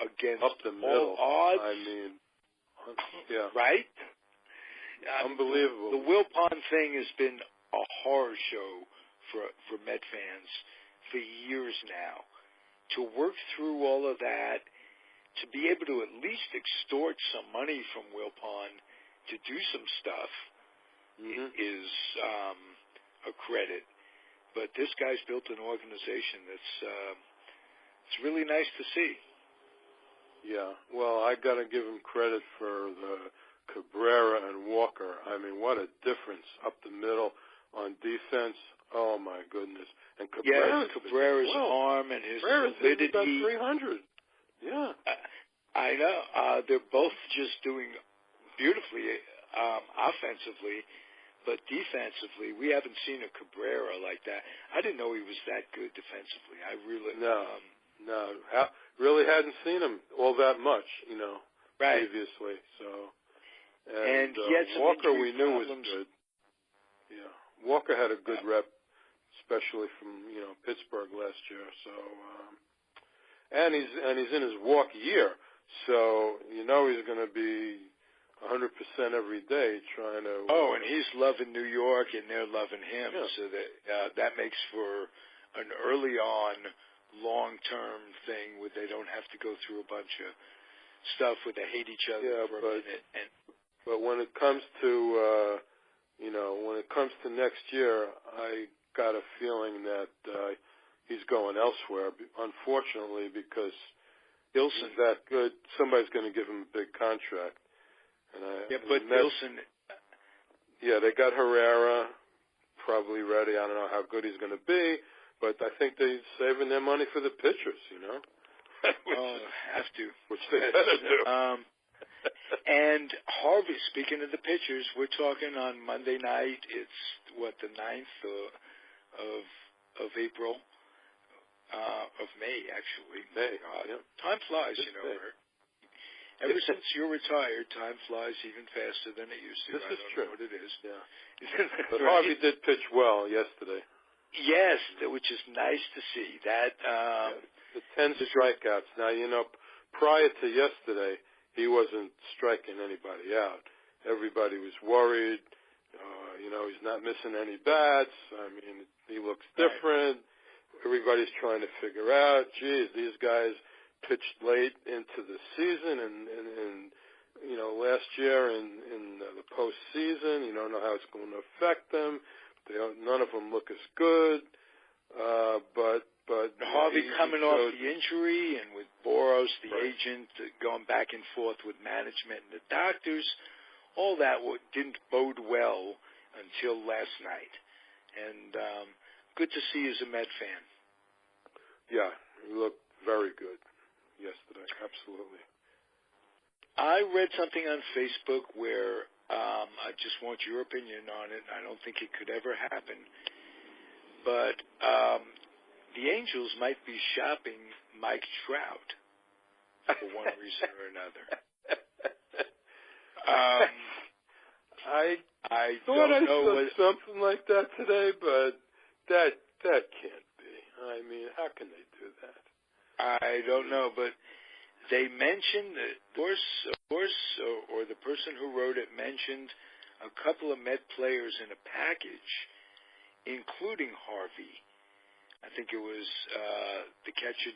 against up the middle. all odds, I mean, right? Unbelievable. The Wilpon thing has been a horror show for Met fans for years now. To work through all of that, to be able to at least extort some money from Wilpon to do some stuff is a credit. But this guy's built an organization that's it's really nice to see. Yeah, well, I got to give him credit for the Cabrera and Walker. I mean, what a difference up the middle on defense. Oh, my goodness. And Cabrera's arm and his solidity. About 300. Yeah. I know. They're both just doing beautifully offensively, but defensively, we haven't seen a Cabrera like that. I didn't know he was that good defensively. I really... No. Really hadn't seen him all that much, previously. So, and he had some Walker we knew problems. was good. Yeah. Walker had a good rep, especially from Pittsburgh last year. So, and he's in his walk year, so he's going to be 100% every day trying to. Oh, and he's loving New York, and they're loving him, so that makes for an early on, long-term thing where they don't have to go through a bunch of stuff where they hate each other for a minute. But when it comes to when it comes to next year, I got a feeling that he's going elsewhere. Unfortunately, because Ilson, he's that good, somebody's going to give him a big contract. But Ilson. Yeah, they got Herrera probably ready. I don't know how good he's going to be, but I think they're saving their money for the pitchers, Have to. Which they better do. And Harvey, speaking of the pitchers, we're talking on Monday night. It's, the 9th of April, of May, actually. May, yeah. Time flies, Ever since you're retired, time flies even faster than it used to. This is true. Know what it is. Yeah. But Harvey did pitch well yesterday. Yes, which is nice to see. That the 10 strikeouts. Now, prior to yesterday, he wasn't striking anybody out. Everybody was worried. He's not missing any bats. I mean, he looks different. Right. Everybody's trying to figure out, geez, these guys pitched late into the season and last year in the postseason. You don't know how it's going to affect them. None of them look as good. But Harvey coming off the injury, and with Boros, the agent, going back and forth with management and the doctors, all that didn't bode well until last night. And good to see you as a Met fan. Yeah, he looked very good yesterday, absolutely. I read something on Facebook where I just want your opinion on it. I don't think it could ever happen. But the Angels might be shopping Mike Trout for one reason or another. I thought I saw something like that today, but that can't be. I mean, how can they do that? I don't know, but they mentioned, or the person who wrote it mentioned a couple of Met players in a package, including Harvey. I think it was the catcher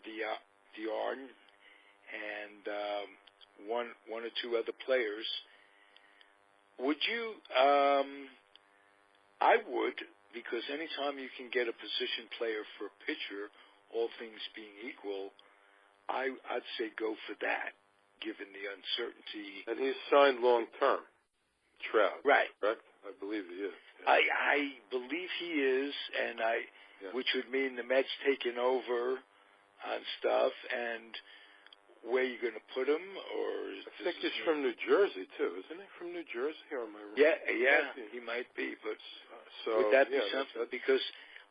Diarn and one or two other players. Would you? I would, because anytime you can get a position player for a pitcher, all things being equal, I'd say go for that, given the uncertainty. And he's signed long term, Trout. Right. Correct? I believe he is. Yeah. I believe he is, and which would mean the Mets taking over on stuff, and where you going to put him, or I think he's from New Jersey too, isn't he? From New Jersey, or am I wrong? Yeah, he might be. But would that be something? Because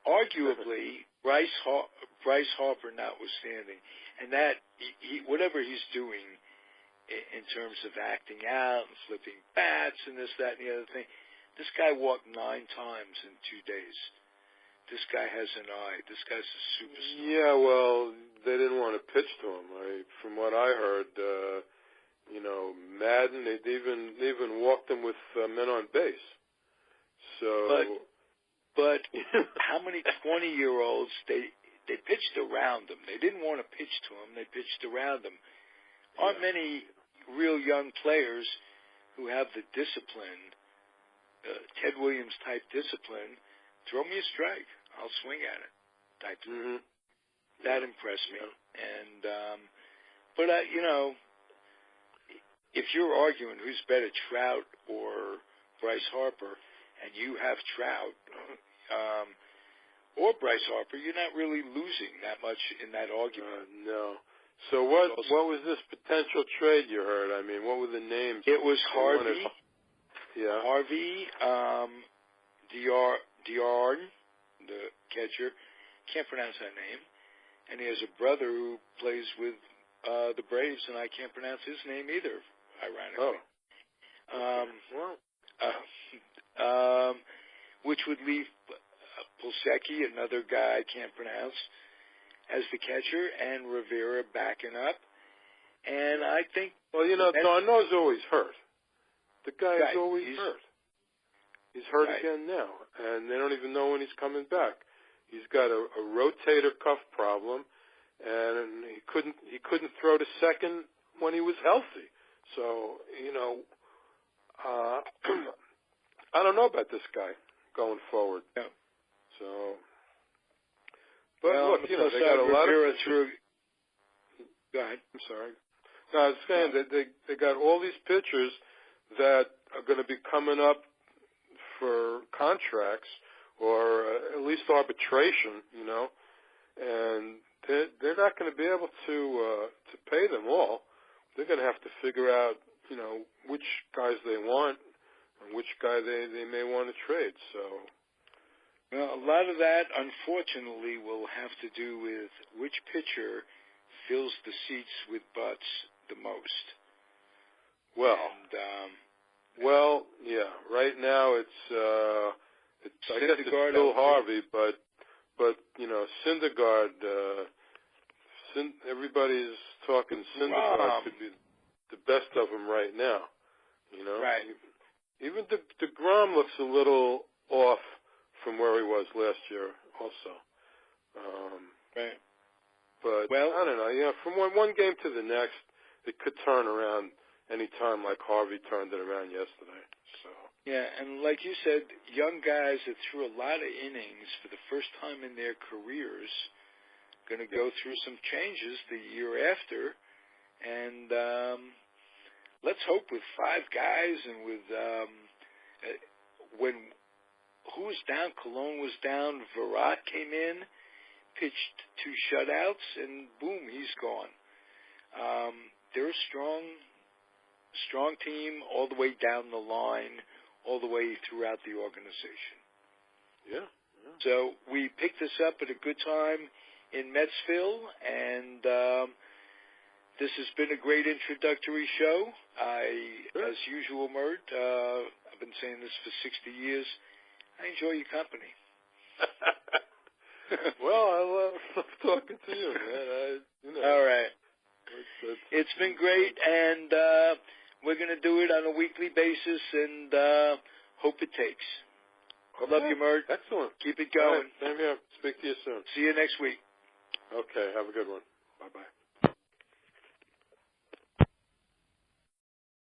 arguably, Bryce Harper notwithstanding, and that whatever he's doing in terms of acting out and flipping bats and this, that, and the other thing, this guy walked 9 times in 2 days. This guy has an eye. This guy's a superstar. Yeah, well, they didn't want to pitch to him. From what I heard, Madden, they even walked him with men on base. So, but how many 20-year-olds they pitched around him? They didn't want to pitch to him. They pitched around him. Aren't many real young players who have the discipline, Ted Williams type discipline? Throw me a strike, I'll swing at it. Type thing. That impressed me. And but if you're arguing who's better, Trout or Bryce Harper, and you have Trout or Bryce Harper, you're not really losing that much in that argument. No. So what was this potential trade you heard? I mean, what were the names? It was Harvey. Yeah. Harvey, Diarn, the catcher, can't pronounce that name, and he has a brother who plays with the Braves, and I can't pronounce his name either, ironically. Which would leave Pulsecki, another guy I can't pronounce, as the catcher, and Rivera backing up. And I think... Well, Darno's always hurt. The guy's always hurt. He's hurt again now, and they don't even know when he's coming back. He's got a rotator cuff problem, and he couldn't throw to second when he was healthy. So, I don't know about this guy going forward. No. So, but well, look, they got a lot of. Go ahead. I'm sorry. No, I was saying that they got all these pitchers that are going to be coming up for contracts or at least arbitration, and they're not going to be able to pay them all. They're going to have to figure out, which guys they want and which guy they may want to trade. So, well, a lot of that, unfortunately, will have to do with which pitcher fills the seats with butts the most. Well, and, yeah. Right now, it's I guess it's still Harvey, but Syndergaard. Everybody's talking Syndergaard could be the best of them right now. Right. Even DeGrom looks a little off from where he was last year, also. Right. But I don't know. From one game to the next, it could turn around any time, like Harvey turned it around yesterday. So. Yeah, and like you said, young guys that threw a lot of innings for the first time in their careers going to go through some changes the year after, and let's hope with 5 guys and with who was down? Cologne was down. Virat came in, pitched 2 shutouts, and boom, he's gone. They're a strong team all the way down the line, all the way throughout the organization. Yeah. So we picked this up at a good time in Metsville, and this has been a great introductory show. As usual, Mert, I've been saying this for 60 years. I enjoy your company. Well, I love talking to you, man. All right. It's been great, and we're going to do it on a weekly basis, and hope it takes. Okay. Love you, Mert. Excellent. Keep it going. Right. Same here. Speak to you soon. See you next week. Okay. Have a good one. Bye-bye.